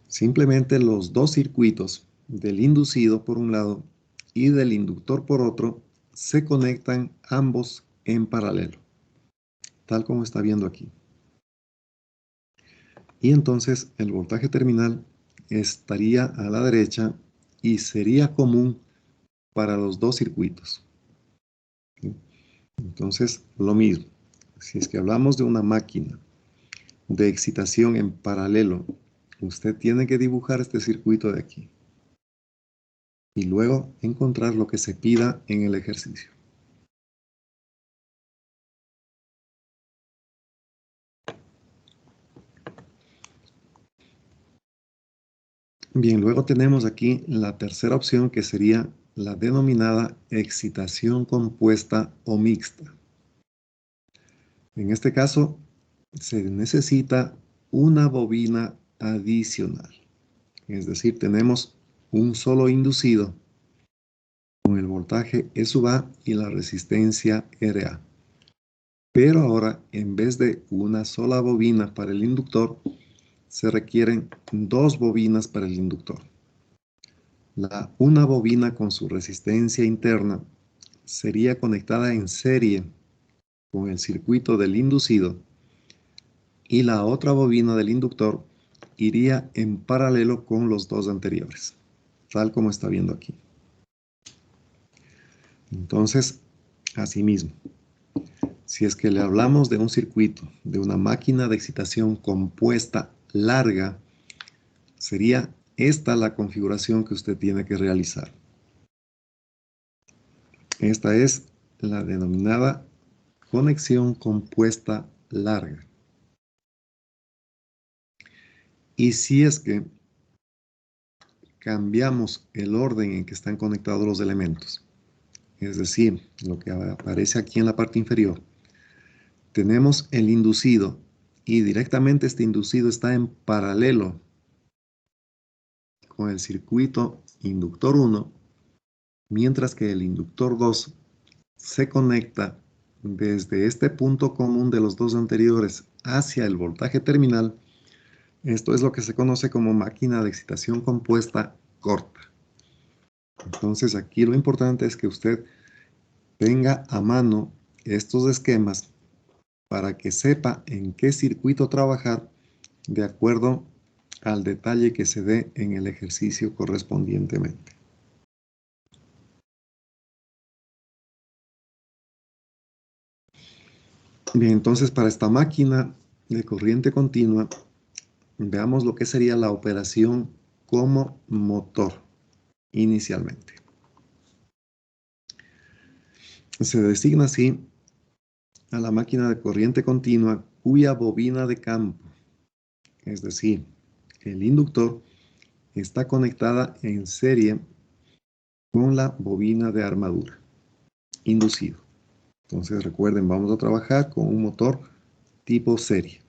Simplemente los dos circuitos del inducido por un lado y del inductor por otro se conectan ambos en paralelo, tal como está viendo aquí. Y entonces el voltaje terminal estaría a la derecha y sería común para los dos circuitos. Entonces, lo mismo. Si es que hablamos de una máquina de excitación en paralelo, usted tiene que dibujar este circuito de aquí. Y luego encontrar lo que se pida en el ejercicio. Bien, luego tenemos aquí la tercera opción que sería la denominada excitación compuesta o mixta. En este caso, se necesita una bobina adicional. Es decir, tenemos un solo inducido con el voltaje E sub A y la resistencia RA. Pero ahora, en vez de una sola bobina para el inductor, se requieren dos bobinas para el inductor. Una bobina con su resistencia interna sería conectada en serie con el circuito del inducido y la otra bobina del inductor iría en paralelo con los dos anteriores, tal como está viendo aquí. Entonces, asimismo, si es que le hablamos de un circuito, de una máquina de excitación compuesta larga, sería esta la configuración que usted tiene que realizar. Esta es la denominada conexión compuesta larga. Y si es que cambiamos el orden en que están conectados los elementos, es decir, lo que aparece aquí en la parte inferior, tenemos el inducido y directamente este inducido está en paralelo con el circuito inductor 1, mientras que el inductor 2 se conecta desde este punto común de los dos anteriores hacia el voltaje terminal. Esto es lo que se conoce como máquina de excitación compuesta corta. Entonces aquí lo importante es que usted tenga a mano estos esquemas para que sepa en qué circuito trabajar de acuerdo al detalle que se dé en el ejercicio correspondientemente. Bien, entonces para esta máquina de corriente continua, veamos lo que sería la operación como motor inicialmente. Se designa así a la máquina de corriente continua cuya bobina de campo, es decir, el inductor, está conectada en serie con la bobina de armadura, inducido. Entonces recuerden, vamos a trabajar con un motor tipo serie.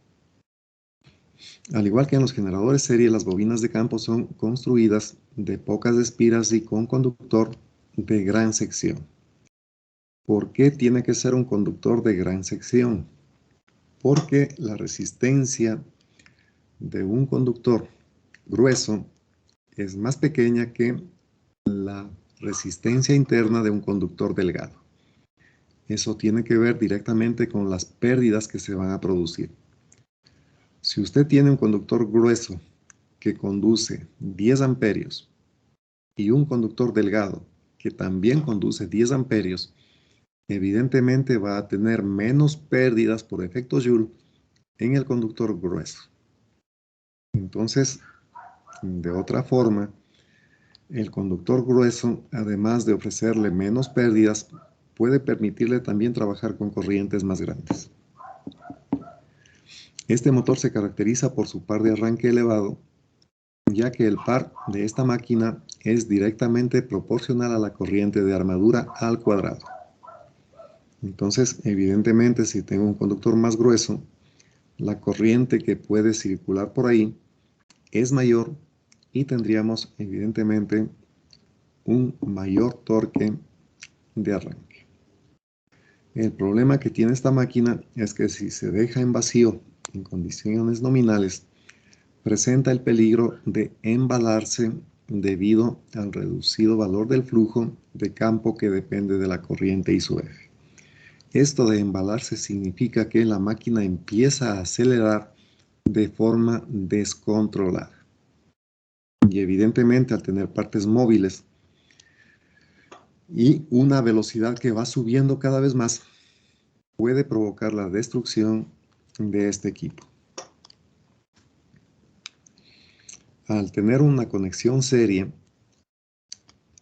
Al igual que en los generadores serie, las bobinas de campo son construidas de pocas espiras y con conductor de gran sección. ¿Por qué tiene que ser un conductor de gran sección? Porque la resistencia de un conductor grueso es más pequeña que la resistencia interna de un conductor delgado. Eso tiene que ver directamente con las pérdidas que se van a producir. Si usted tiene un conductor grueso que conduce 10 amperios y un conductor delgado que también conduce 10 amperios, evidentemente va a tener menos pérdidas por efecto Joule en el conductor grueso. Entonces, de otra forma, el conductor grueso, además de ofrecerle menos pérdidas, puede permitirle también trabajar con corrientes más grandes. Este motor se caracteriza por su par de arranque elevado, ya que el par de esta máquina es directamente proporcional a la corriente de armadura al cuadrado. Entonces, evidentemente, si tengo un conductor más grueso, la corriente que puede circular por ahí es mayor y tendríamos, evidentemente, un mayor torque de arranque. El problema que tiene esta máquina es que si se deja en vacío en condiciones nominales, presenta el peligro de embalarse debido al reducido valor del flujo de campo que depende de la corriente y su eje. Esto de embalarse significa que la máquina empieza a acelerar de forma descontrolada. Y evidentemente al tener partes móviles y una velocidad que va subiendo cada vez más, puede provocar la destrucción de este equipo. Al tener una conexión serie,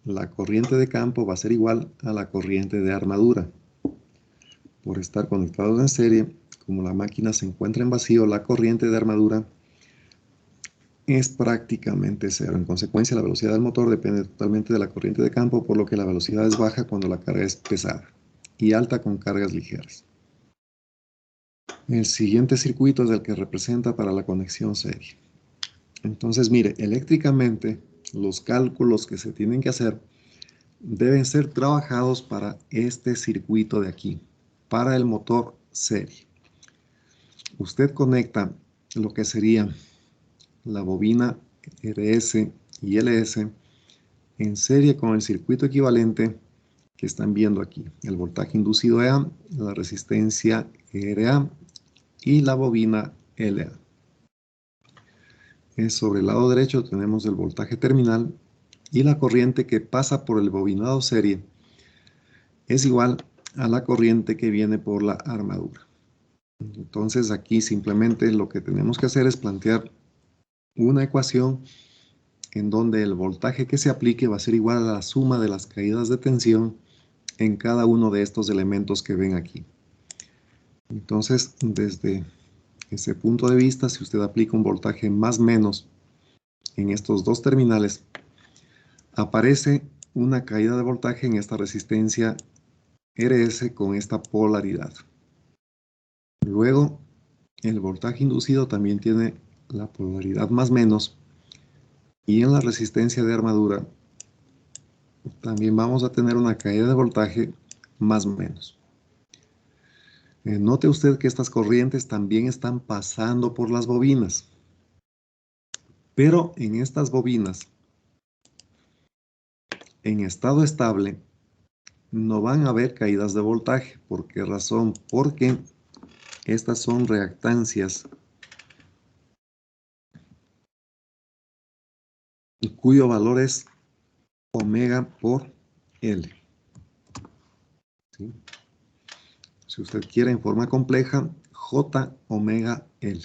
la corriente de campo va a ser igual a la corriente de armadura. Por estar conectados en serie, como la máquina se encuentra en vacío, la corriente de armadura es prácticamente cero. En consecuencia, la velocidad del motor depende totalmente de la corriente de campo, por lo que la velocidad es baja cuando la carga es pesada y alta con cargas ligeras. El siguiente circuito es el que representa para la conexión serie. Entonces, mire, eléctricamente, los cálculos que se tienen que hacer deben ser trabajados para este circuito de aquí, para el motor serie. Usted conecta lo que sería la bobina RS y LS en serie con el circuito equivalente que están viendo aquí. El voltaje inducido EA, la resistencia RA y la bobina LA. Sobre el lado derecho tenemos el voltaje terminal y la corriente que pasa por el bobinado serie es igual a la corriente que viene por la armadura. Entonces aquí simplemente lo que tenemos que hacer es plantear una ecuación en donde el voltaje que se aplique va a ser igual a la suma de las caídas de tensión en cada uno de estos elementos que ven aquí. Entonces, desde ese punto de vista, si usted aplica un voltaje más menos en estos dos terminales, aparece una caída de voltaje en esta resistencia RS con esta polaridad. Luego, el voltaje inducido también tiene la polaridad más menos, y en la resistencia de armadura también vamos a tener una caída de voltaje más menos. Note usted que estas corrientes también están pasando por las bobinas, pero en estas bobinas, en estado estable, no van a haber caídas de voltaje. ¿Por qué razón? Porque estas son reactancias cuyo valor es omega por L. ¿Sí? Si usted quiere en forma compleja, J omega L.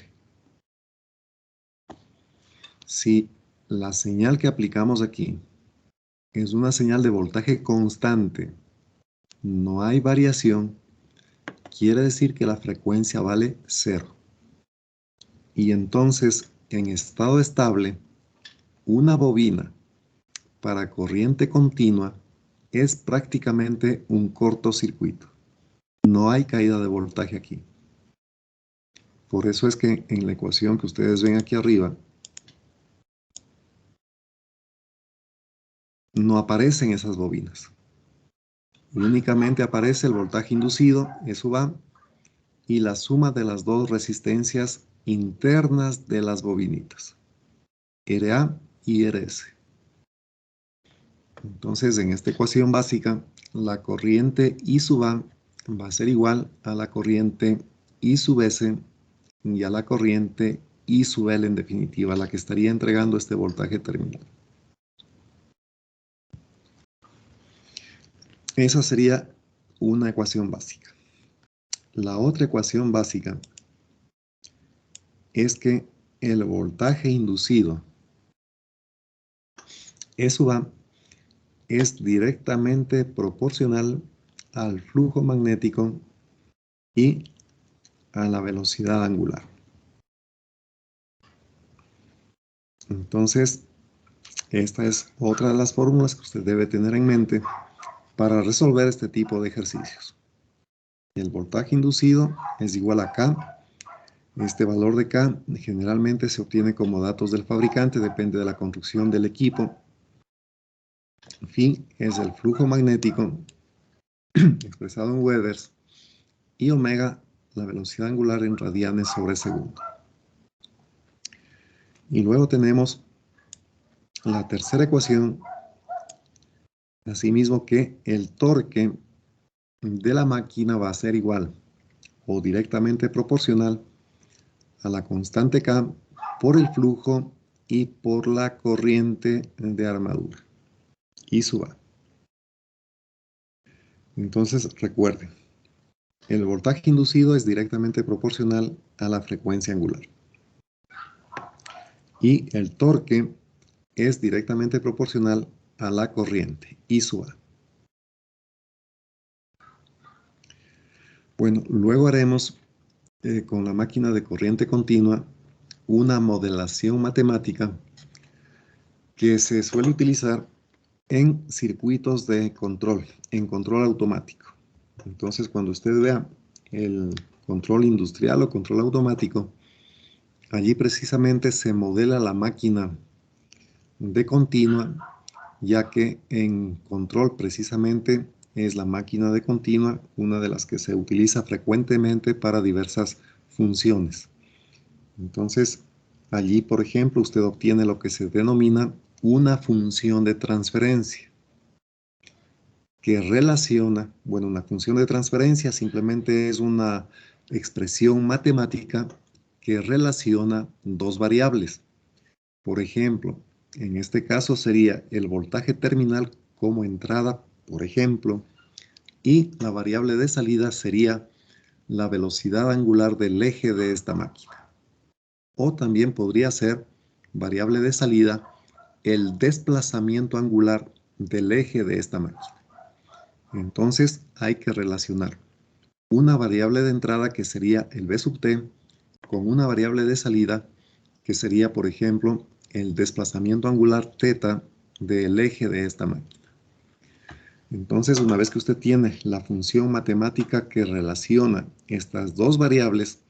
Si la señal que aplicamos aquí es una señal de voltaje constante, no hay variación, quiere decir que la frecuencia vale 0. Y entonces, en estado estable, una bobina para corriente continua es prácticamente un cortocircuito. No hay caída de voltaje aquí. Por eso es que en la ecuación que ustedes ven aquí arriba, no aparecen esas bobinas. Únicamente aparece el voltaje inducido, E sub A, y la suma de las dos resistencias internas de las bobinitas, RA y RS. Entonces, en esta ecuación básica, la corriente I sub A va a ser igual a la corriente I sub S y a la corriente I sub L, en definitiva, la que estaría entregando este voltaje terminal. Esa sería una ecuación básica. La otra ecuación básica es que el voltaje inducido E sub A es directamente proporcional al flujo magnético y a la velocidad angular. Entonces, esta es otra de las fórmulas que usted debe tener en mente para resolver este tipo de ejercicios. El voltaje inducido es igual a K. Este valor de K generalmente se obtiene como datos del fabricante, depende de la construcción del equipo. Phi es el flujo magnético expresado en Webers y omega la velocidad angular en radianes sobre segundo. Y luego tenemos la tercera ecuación, asimismo que el torque de la máquina va a ser igual o directamente proporcional a la constante K por el flujo y por la corriente de armadura, I sub A. Entonces, recuerden, el voltaje inducido es directamente proporcional a la frecuencia angular. Y el torque es directamente proporcional a la corriente, I sub A. Bueno, luego haremos con la máquina de corriente continua una modelación matemática que se suele utilizar en circuitos de control, en control automático. Entonces, cuando usted vea el control industrial o control automático, allí precisamente se modela la máquina de continua, ya que en control precisamente es la máquina de continua una de las que se utiliza frecuentemente para diversas funciones. Entonces, allí, por ejemplo, usted obtiene lo que se denomina una función de transferencia, que relaciona, bueno, una función de transferencia simplemente es una expresión matemática que relaciona dos variables. Por ejemplo, en este caso sería el voltaje terminal como entrada, por ejemplo, y la variable de salida sería la velocidad angular del eje de esta máquina. O también podría ser variable de salida el desplazamiento angular del eje de esta máquina. Entonces hay que relacionar una variable de entrada que sería el B sub t con una variable de salida que sería, por ejemplo, el desplazamiento angular θ del eje de esta máquina. Entonces, una vez que usted tiene la función matemática que relaciona estas dos variables,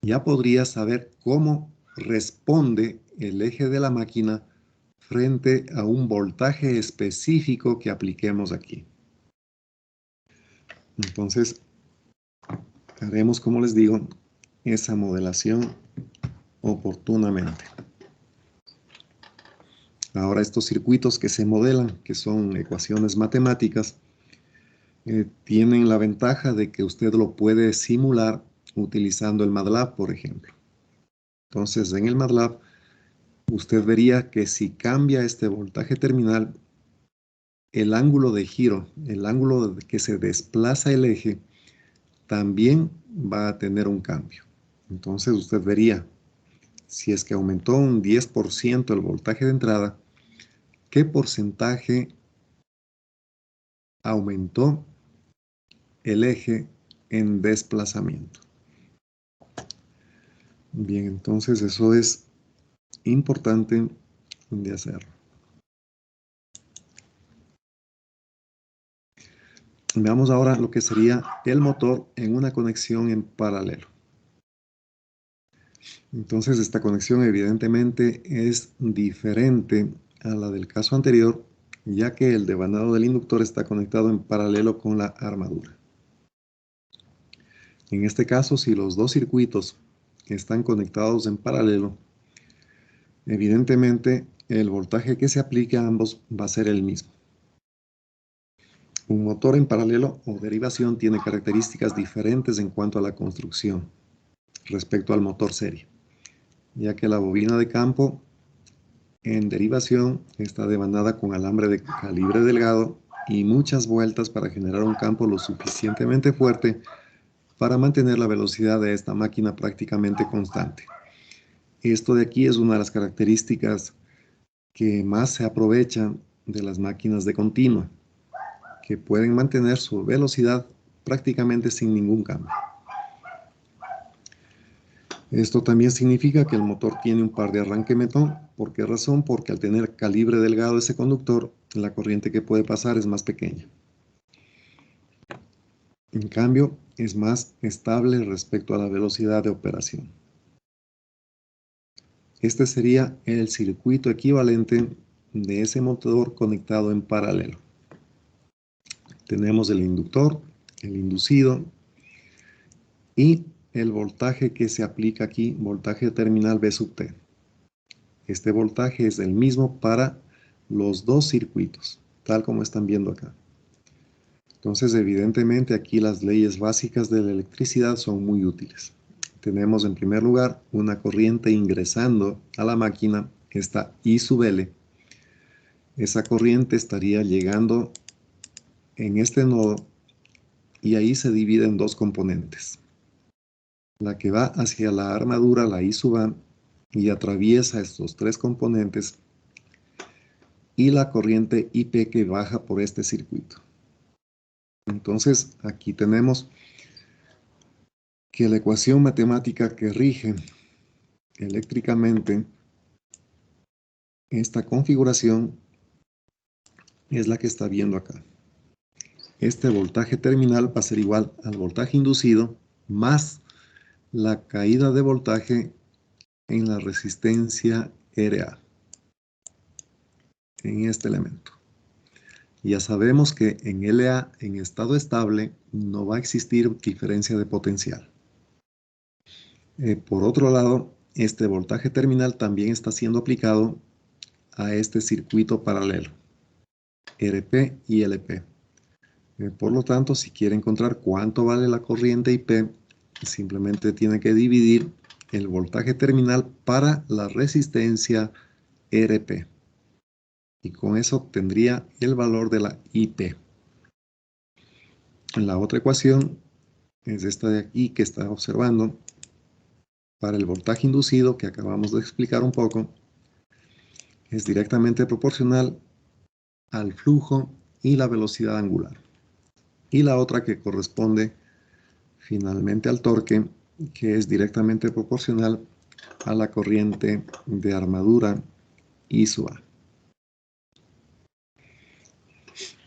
ya podría saber cómo responde el eje de la máquina frente a un voltaje específico que apliquemos aquí. Entonces, haremos, como les digo, esa modelación oportunamente. Ahora, estos circuitos que se modelan, que son ecuaciones matemáticas, tienen la ventaja de que usted lo puede simular utilizando el MATLAB, por ejemplo. Entonces, en el MATLAB, usted vería que si cambia este voltaje terminal, el ángulo de giro, el ángulo que se desplaza el eje, también va a tener un cambio. Entonces, usted vería, si es que aumentó un 10% el voltaje de entrada, ¿qué porcentaje aumentó el eje en desplazamiento? Bien, entonces eso es importante de hacerlo. Veamos ahora lo que sería el motor en una conexión en paralelo. Entonces esta conexión evidentemente es diferente a la del caso anterior, ya que el devanado del inductor está conectado en paralelo con la armadura. En este caso, si los dos circuitos están conectados en paralelo, evidentemente el voltaje que se aplique a ambos va a ser el mismo. Un motor en paralelo o derivación tiene características diferentes en cuanto a la construcción respecto al motor serie, ya que la bobina de campo en derivación está devanada con alambre de calibre delgado y muchas vueltas para generar un campo lo suficientemente fuerte para mantener la velocidad de esta máquina prácticamente constante. Esto de aquí es una de las características que más se aprovechan de las máquinas de continua, que pueden mantener su velocidad prácticamente sin ningún cambio. Esto también significa que el motor tiene un par de arranque metón. ¿Por qué razón? Porque al tener calibre delgado ese conductor, la corriente que puede pasar es más pequeña. En cambio, es más estable respecto a la velocidad de operación. Este sería el circuito equivalente de ese motor conectado en paralelo. Tenemos el inductor, el inducido y el voltaje que se aplica aquí, voltaje terminal V sub T. Este voltaje es el mismo para los dos circuitos, tal como están viendo acá. Entonces, evidentemente, aquí las leyes básicas de la electricidad son muy útiles. Tenemos en primer lugar una corriente ingresando a la máquina, esta I sub L. Esa corriente estaría llegando en este nodo y ahí se divide en dos componentes. La que va hacia la armadura, la I sub A, y atraviesa estos tres componentes, y la corriente IP que baja por este circuito. Entonces, aquí tenemos que la ecuación matemática que rige eléctricamente esta configuración es la que está viendo acá. Este voltaje terminal va a ser igual al voltaje inducido más la caída de voltaje en la resistencia RA, en este elemento. Ya sabemos que en LA, en estado estable, no va a existir diferencia de potencial. Por otro lado, este voltaje terminal también está siendo aplicado a este circuito paralelo, RP y LP. Por lo tanto, si quiere encontrar cuánto vale la corriente IP, simplemente tiene que dividir el voltaje terminal para la resistencia RP. Y con eso obtendría el valor de la IP. La otra ecuación es esta de aquí que está observando. Para el voltaje inducido, que acabamos de explicar un poco, es directamente proporcional al flujo y la velocidad angular. Y la otra que corresponde finalmente al torque, que es directamente proporcional a la corriente de armadura I sub A.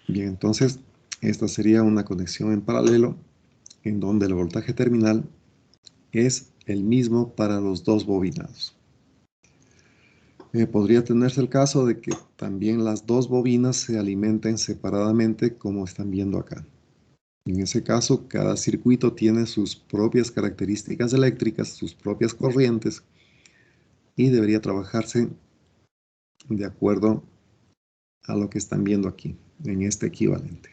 Bien, entonces esta sería una conexión en paralelo en donde el voltaje terminal es el mismo para los dos bobinados. Podría tenerse el caso de que también las dos bobinas se alimenten separadamente, como están viendo acá. En ese caso, cada circuito tiene sus propias características eléctricas, sus propias corrientes, y debería trabajarse de acuerdo a lo que están viendo aquí, en este equivalente.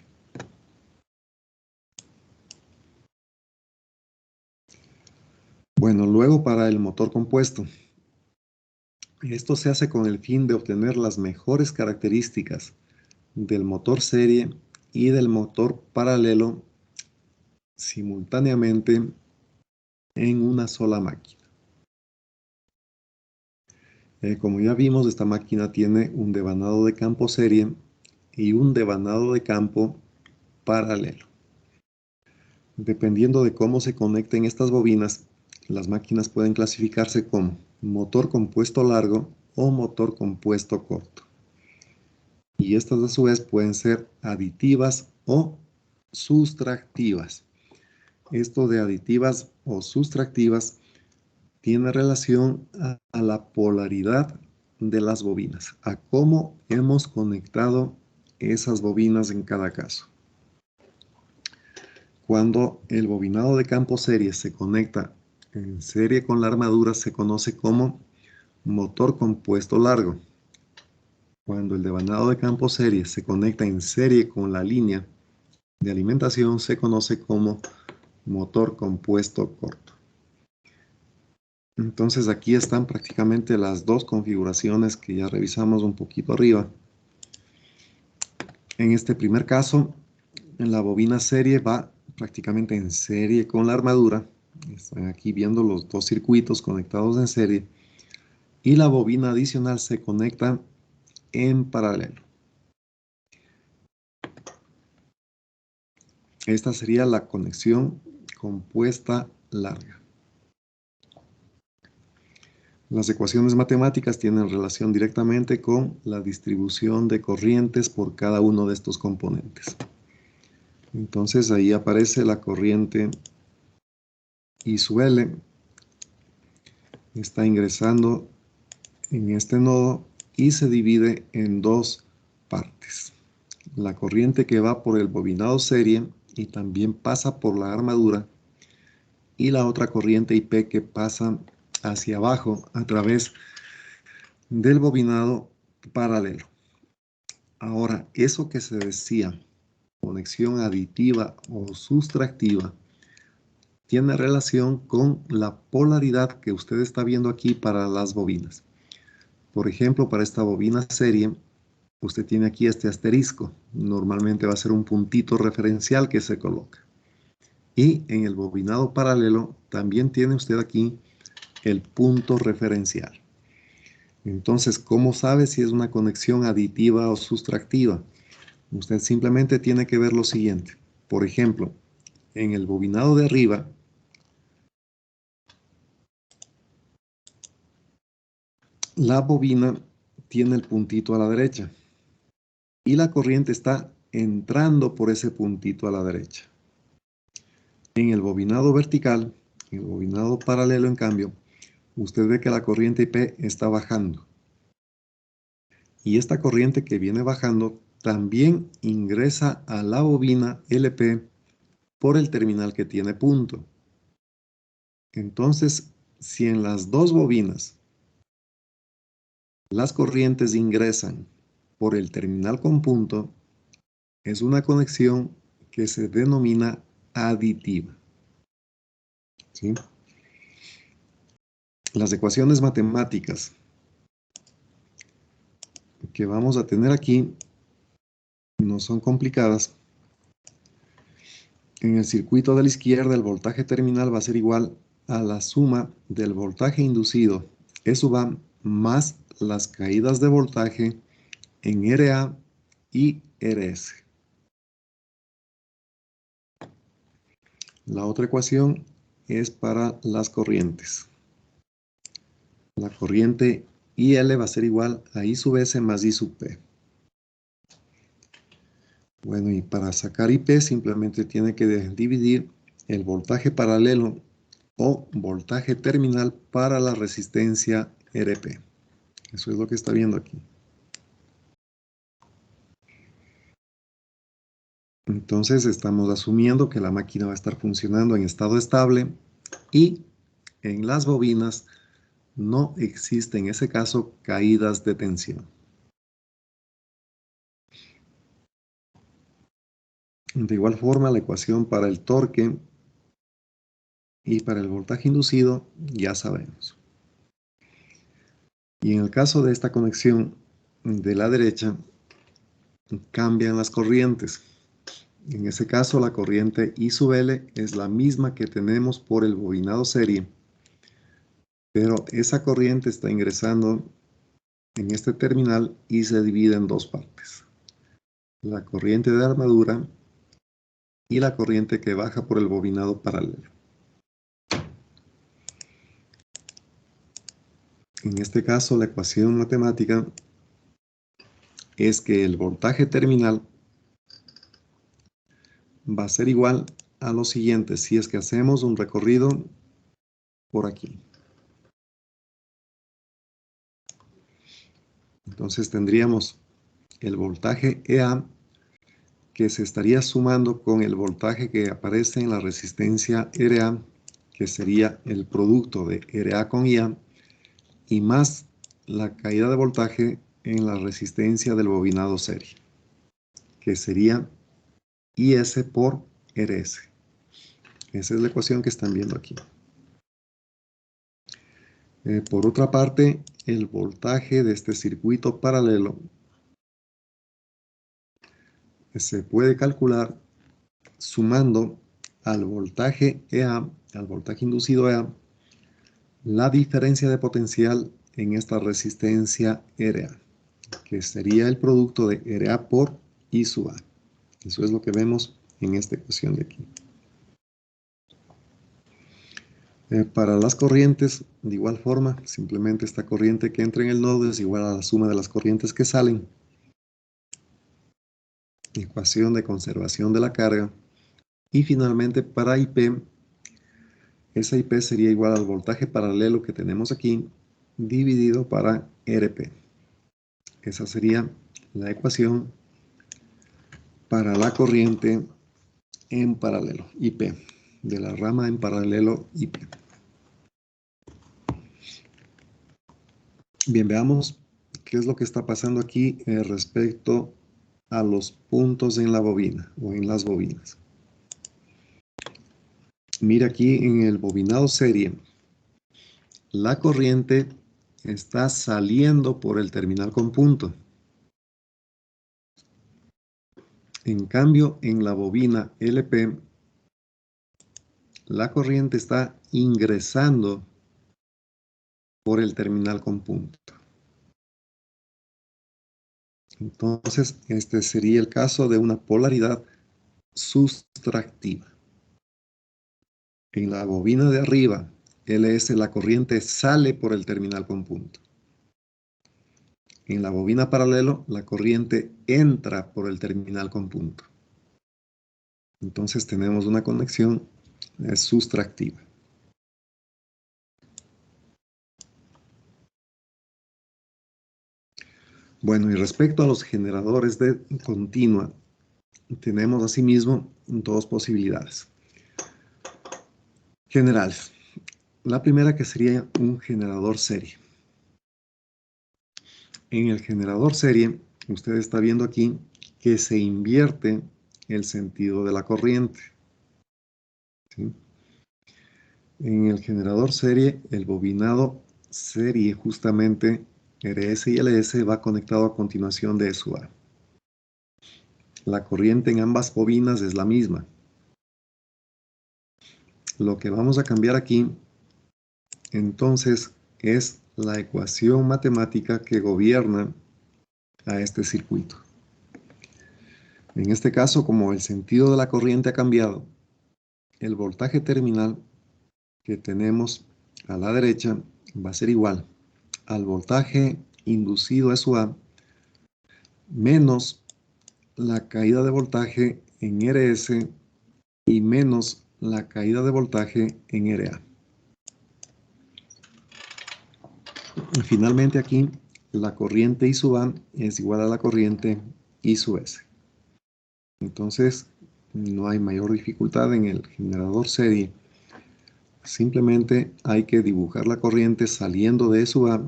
Bueno, luego para el motor compuesto. Esto se hace con el fin de obtener las mejores características del motor serie y del motor paralelo simultáneamente en una sola máquina. Como ya vimos, esta máquina tiene un devanado de campo serie y un devanado de campo paralelo. Dependiendo de cómo se conecten estas bobinas, las máquinas pueden clasificarse como motor compuesto largo o motor compuesto corto. Y estas a su vez pueden ser aditivas o sustractivas. Esto de aditivas o sustractivas tiene relación a la polaridad de las bobinas, a cómo hemos conectado esas bobinas en cada caso. Cuando el bobinado de campo serie se conecta en serie con la armadura, se conoce como motor compuesto largo. Cuando el devanado de campo serie se conecta en serie con la línea de alimentación, se conoce como motor compuesto corto. Entonces aquí están prácticamente las dos configuraciones que ya revisamos un poquito arriba. En este primer caso, en la bobina serie va prácticamente en serie con la armadura. Están aquí viendo los dos circuitos conectados en serie. Y la bobina adicional se conecta en paralelo. Esta sería la conexión compuesta larga. Las ecuaciones matemáticas tienen relación directamente con la distribución de corrientes por cada uno de estos componentes. Entonces ahí aparece la corriente I sub L. Está ingresando en este nodo y se divide en dos partes. La corriente que va por el bobinado serie y también pasa por la armadura, y la otra corriente IP que pasa hacia abajo a través del bobinado paralelo. Ahora, eso que se decía, conexión aditiva o sustractiva, tiene relación con la polaridad que usted está viendo aquí para las bobinas. Por ejemplo, para esta bobina serie, usted tiene aquí este asterisco. Normalmente va a ser un puntito referencial que se coloca. Y en el bobinado paralelo también tiene usted aquí el punto referencial. Entonces, ¿cómo sabe si es una conexión aditiva o sustractiva? Usted simplemente tiene que ver lo siguiente. Por ejemplo, en el bobinado de arriba, la bobina tiene el puntito a la derecha y la corriente está entrando por ese puntito a la derecha. En el bobinado vertical, en el bobinado paralelo, en cambio, usted ve que la corriente IP está bajando. Y esta corriente que viene bajando también ingresa a la bobina LP por el terminal que tiene punto. Entonces, si en las dos bobinas las corrientes ingresan por el terminal con punto, es una conexión que se denomina aditiva. ¿Sí? Las ecuaciones matemáticas que vamos a tener aquí no son complicadas. En el circuito de la izquierda, el voltaje terminal va a ser igual a la suma del voltaje inducido, eso va más las caídas de voltaje en RA y RS. La otra ecuación es para las corrientes. La corriente IL va a ser igual a I sub S más I sub P. Bueno, y para sacar IP simplemente tiene que dividir el voltaje paralelo o voltaje terminal para la resistencia RP. Eso es lo que está viendo aquí. Entonces estamos asumiendo que la máquina va a estar funcionando en estado estable y en las bobinas no existe en ese caso caídas de tensión. De igual forma, la ecuación para el torque y para el voltaje inducido ya sabemos. Y en el caso de esta conexión de la derecha, cambian las corrientes. En ese caso, la corriente I sub L es la misma que tenemos por el bobinado serie, pero esa corriente está ingresando en este terminal y se divide en dos partes. La corriente de armadura y la corriente que baja por el bobinado paralelo. En este caso, la ecuación matemática es que el voltaje terminal va a ser igual a lo siguiente si es que hacemos un recorrido por aquí. Entonces tendríamos el voltaje EA que se estaría sumando con el voltaje que aparece en la resistencia RA, que sería el producto de RA con IA, y más la caída de voltaje en la resistencia del bobinado serie, que sería IS por RS. Esa es la ecuación que están viendo aquí. Por otra parte, el voltaje de este circuito paralelo se puede calcular sumando al voltaje EA, al voltaje inducido EA, la diferencia de potencial en esta resistencia RA, que sería el producto de RA por I sub A. Eso es lo que vemos en esta ecuación de aquí. Para las corrientes, de igual forma, simplemente esta corriente que entra en el nodo es igual a la suma de las corrientes que salen. Ecuación de conservación de la carga. Y finalmente para IP, esa IP sería igual al voltaje paralelo que tenemos aquí, dividido para RP. Esa sería la ecuación para la corriente en paralelo, IP, de la rama en paralelo IP. Bien, veamos qué es lo que está pasando aquí respecto a los puntos en la bobina o en las bobinas. Mira aquí en el bobinado serie, la corriente está saliendo por el terminal con punto. En cambio, en la bobina LP, la corriente está ingresando por el terminal con punto. Entonces, este sería el caso de una polaridad sustractiva. En la bobina de arriba, LS, la corriente sale por el terminal con punto. En la bobina paralelo, la corriente entra por el terminal con punto. Entonces tenemos una conexión sustractiva. Bueno, y respecto a los generadores de continua, tenemos asimismo dos posibilidades generales. La primera que sería un generador serie. En el generador serie, usted está viendo aquí que se invierte el sentido de la corriente. ¿Sí? En el generador serie, el bobinado serie justamente RS y LS va conectado a continuación de SU A. La corriente en ambas bobinas es la misma. Lo que vamos a cambiar aquí, entonces, es la ecuación matemática que gobierna a este circuito. En este caso, como el sentido de la corriente ha cambiado, el voltaje terminal que tenemos a la derecha va a ser igual al voltaje inducido SUA menos la caída de voltaje en RS y menos la caída de voltaje en RA. Y finalmente aquí la corriente I sub A es igual a la corriente I sub S. Entonces no hay mayor dificultad en el generador serie. Simplemente hay que dibujar la corriente saliendo de sub A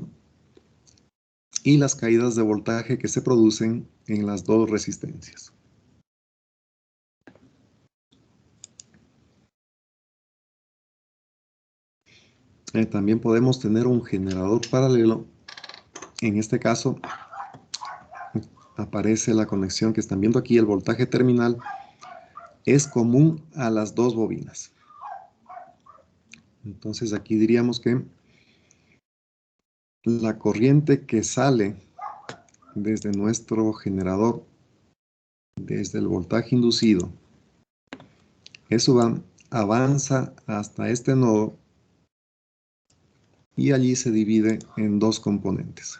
y las caídas de voltaje que se producen en las dos resistencias. También podemos tener un generador paralelo. En este caso aparece la conexión que están viendo aquí. El voltaje terminal es común a las dos bobinas. Entonces aquí diríamos que la corriente que sale desde nuestro generador, desde el voltaje inducido, eso avanza hasta este nodo y allí se divide en dos componentes.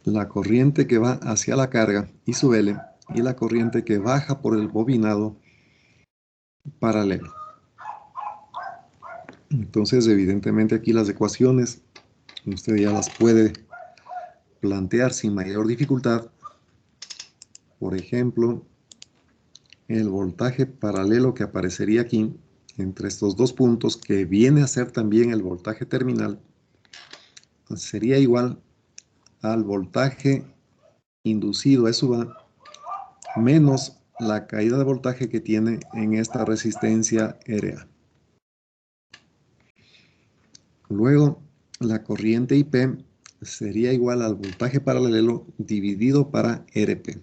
La corriente que va hacia la carga, I sub L, y la corriente que baja por el bobinado paralelo. Entonces, evidentemente aquí las ecuaciones, usted ya las puede plantear sin mayor dificultad. Por ejemplo, el voltaje paralelo que aparecería aquí entre estos dos puntos, que viene a ser también el voltaje terminal, sería igual al voltaje inducido SUA menos la caída de voltaje que tiene en esta resistencia RA. Luego, la corriente IP sería igual al voltaje paralelo dividido para RP.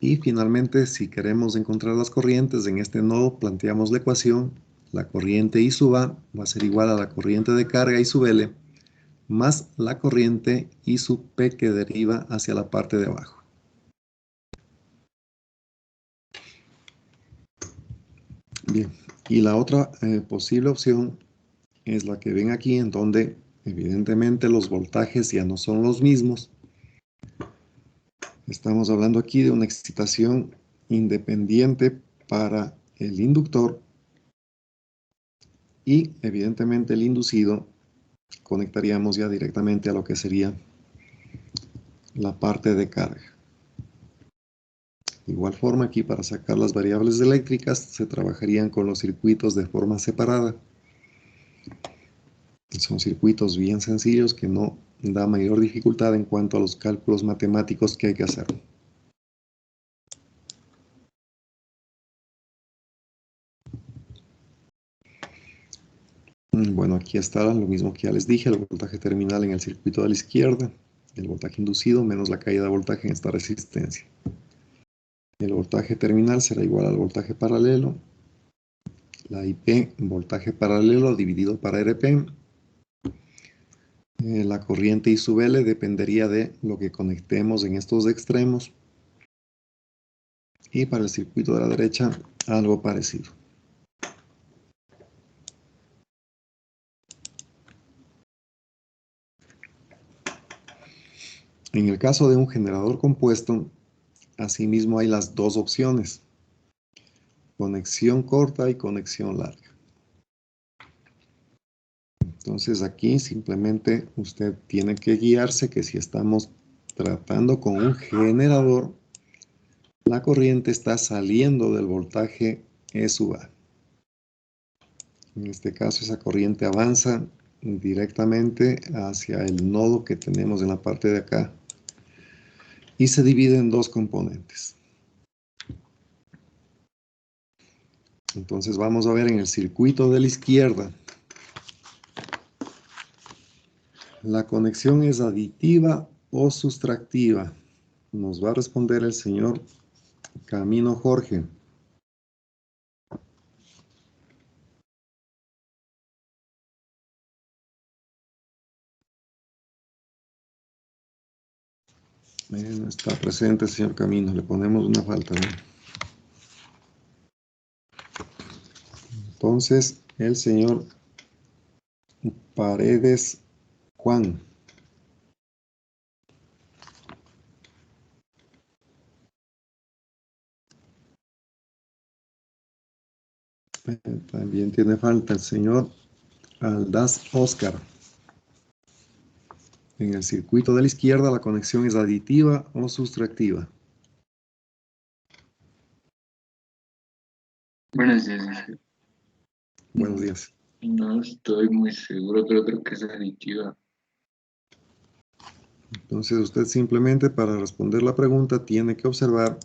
Y finalmente, si queremos encontrar las corrientes en este nodo, planteamos la ecuación. La corriente I sub A va a ser igual a la corriente de carga I sub L más la corriente I sub P que deriva hacia la parte de abajo. Bien, y la otra posible opción es la que ven aquí, en donde evidentemente los voltajes ya no son los mismos. Estamos hablando aquí de una excitación independiente para el inductor y evidentemente el inducido conectaríamos ya directamente a lo que sería la parte de carga. De igual forma, aquí para sacar las variables eléctricas se trabajarían con los circuitos de forma separada. Son circuitos bien sencillos que no da mayor dificultad en cuanto a los cálculos matemáticos que hay que hacer. Bueno, aquí está lo mismo que ya les dije, el voltaje terminal en el circuito de la izquierda, el voltaje inducido menos la caída de voltaje en esta resistencia. El voltaje terminal será igual al voltaje paralelo, la IP, voltaje paralelo dividido para RP. La corriente I sub L dependería de lo que conectemos en estos extremos. Y para el circuito de la derecha, algo parecido. En el caso de un generador compuesto, asimismo hay las dos opciones: conexión corta y conexión larga. Entonces aquí simplemente usted tiene que guiarse que si estamos tratando con un generador, la corriente está saliendo del voltaje E sub A. En este caso esa corriente avanza directamente hacia el nodo que tenemos en la parte de acá y se divide en dos componentes. Entonces vamos a ver en el circuito de la izquierda. ¿La conexión es aditiva o sustractiva? Nos va a responder el señor Camino Jorge. No está presente el señor Camino, le ponemos una falta, ¿no? Entonces, el señor Paredes Juan. También tiene falta el señor Aldaz Oscar. En el circuito de la izquierda, ¿la conexión es aditiva o sustractiva? Buenos días. Buenos días. No estoy muy seguro, pero creo que es aditiva. Entonces usted simplemente para responder la pregunta tiene que observar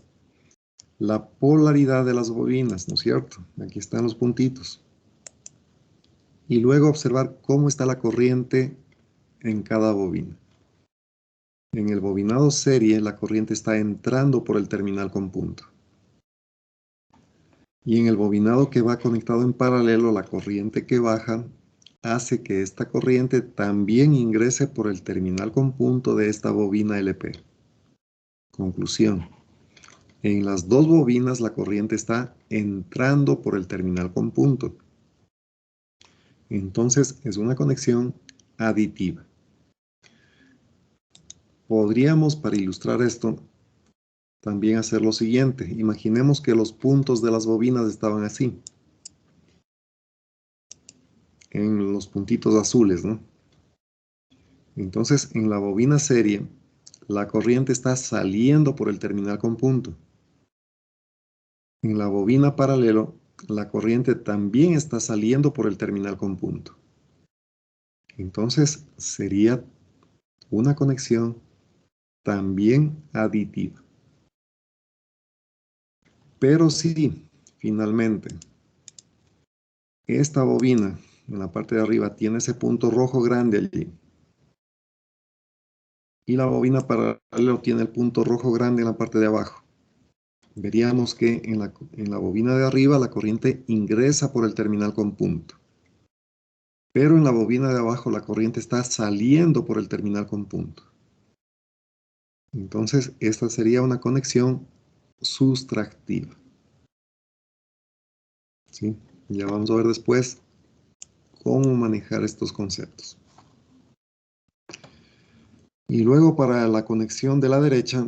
la polaridad de las bobinas, ¿no es cierto? Aquí están los puntitos. Y luego observar cómo está la corriente en cada bobina. En el bobinado serie, la corriente está entrando por el terminal con punto. Y en el bobinado que va conectado en paralelo, la corriente que baja hace que esta corriente también ingrese por el terminal con punto de esta bobina LP. Conclusión. En las dos bobinas la corriente está entrando por el terminal con punto. Entonces es una conexión aditiva. Podríamos, para ilustrar esto, también hacer lo siguiente. Imaginemos que los puntos de las bobinas estaban así, en los puntitos azules, ¿no? Entonces, en la bobina serie, la corriente está saliendo por el terminal con punto. En la bobina paralelo, la corriente también está saliendo por el terminal con punto. Entonces, sería una conexión también aditiva. Pero si finalmente esta bobina en la parte de arriba tiene ese punto rojo grande allí y la bobina paralelo tiene el punto rojo grande en la parte de abajo, veríamos que en la bobina de arriba la corriente ingresa por el terminal con punto, pero en la bobina de abajo la corriente está saliendo por el terminal con punto. Entonces esta sería una conexión sustractiva. ¿sí? Ya vamos a ver después cómo manejar estos conceptos. Y luego para la conexión de la derecha,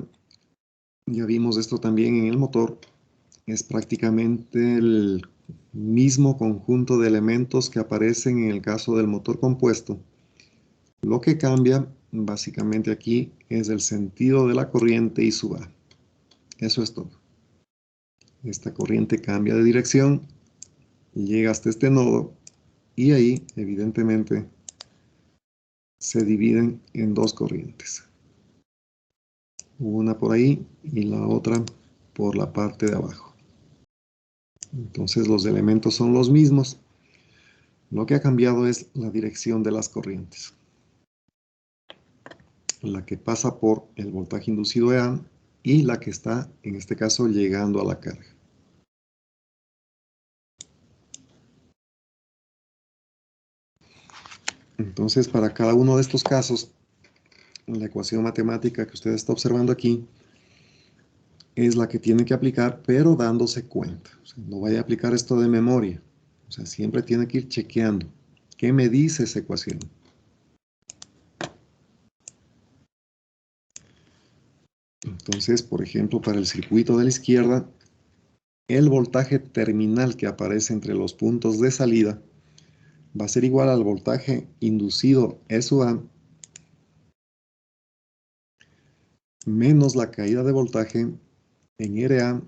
ya vimos esto también en el motor, es prácticamente el mismo conjunto de elementos que aparecen en el caso del motor compuesto. Lo que cambia básicamente aquí es el sentido de la corriente y su A. Eso es todo. Esta corriente cambia de dirección, llega hasta este nodo y ahí evidentemente se dividen en dos corrientes. Una por ahí y la otra por la parte de abajo. Entonces los elementos son los mismos. Lo que ha cambiado es la dirección de las corrientes. La que pasa por el voltaje inducido EA y la que está, en este caso, llegando a la carga. Entonces, para cada uno de estos casos, la ecuación matemática que usted está observando aquí es la que tiene que aplicar, pero dándose cuenta. O sea, no vaya a aplicar esto de memoria. O sea, siempre tiene que ir chequeando. ¿Qué me dice esa ecuación? Entonces, por ejemplo, para el circuito de la izquierda, el voltaje terminal que aparece entre los puntos de salida va a ser igual al voltaje inducido SUA menos la caída de voltaje en RA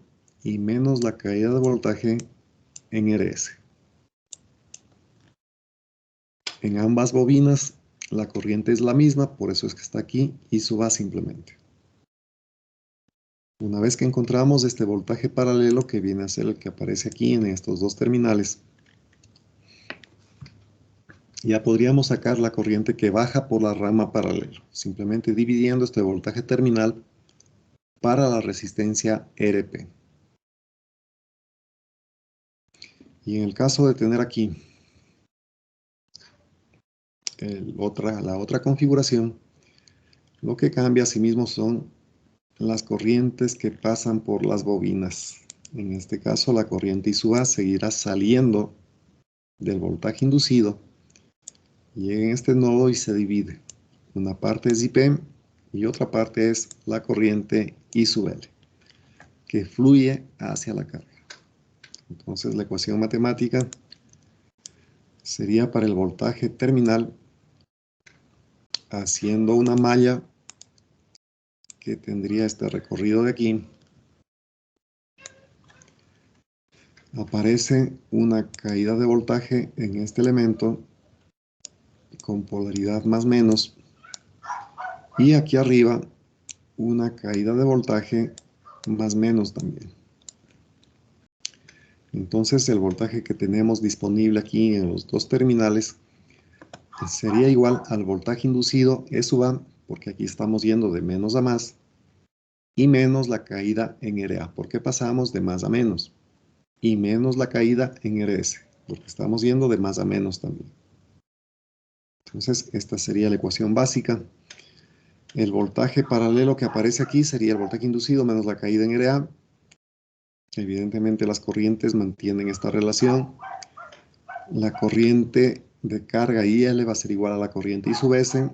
y menos la caída de voltaje en RS. En ambas bobinas la corriente es la misma, por eso es que está aquí y suba simplemente. Una vez que encontramos este voltaje paralelo que viene a ser el que aparece aquí en estos dos terminales, ya podríamos sacar la corriente que baja por la rama paralelo, simplemente dividiendo este voltaje terminal para la resistencia RP. Y en el caso de tener aquí la otra configuración, lo que cambia asimismo son las corrientes que pasan por las bobinas. En este caso, la corriente I sub A seguirá saliendo del voltaje inducido, llega en este nodo y se divide. Una parte es IP y otra parte es la corriente I sub L, que fluye hacia la carga. Entonces, la ecuación matemática sería para el voltaje terminal haciendo una malla que tendría este recorrido de aquí. Aparece una caída de voltaje en este elemento con polaridad más menos y aquí arriba una caída de voltaje más menos también. Entonces el voltaje que tenemos disponible aquí en los dos terminales sería igual al voltaje inducido E sub A, porque aquí estamos yendo de menos a más, y menos la caída en RA, porque pasamos de más a menos, y menos la caída en RS, porque estamos yendo de más a menos también. Entonces, esta sería la ecuación básica. El voltaje paralelo que aparece aquí sería el voltaje inducido menos la caída en RA. Evidentemente, las corrientes mantienen esta relación. La corriente de carga IL va a ser igual a la corriente I sub S,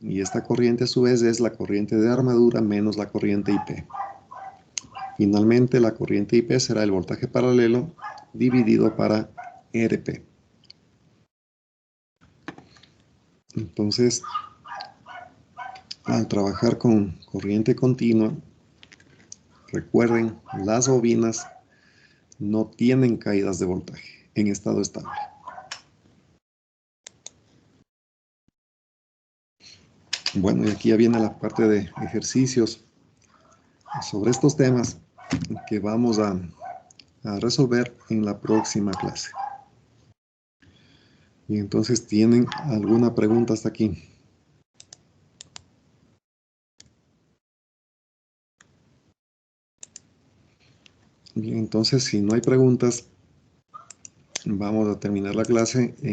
y esta corriente a su vez es la corriente de armadura menos la corriente IP. Finalmente, la corriente IP será el voltaje paralelo dividido para RP. Entonces, al trabajar con corriente continua, recuerden, las bobinas no tienen caídas de voltaje en estado estable. Bueno, y aquí ya viene la parte de ejercicios sobre estos temas que vamos a resolver en la próxima clase. Y entonces, ¿tienen alguna pregunta hasta aquí? Bien, entonces, si no hay preguntas, vamos a terminar la clase.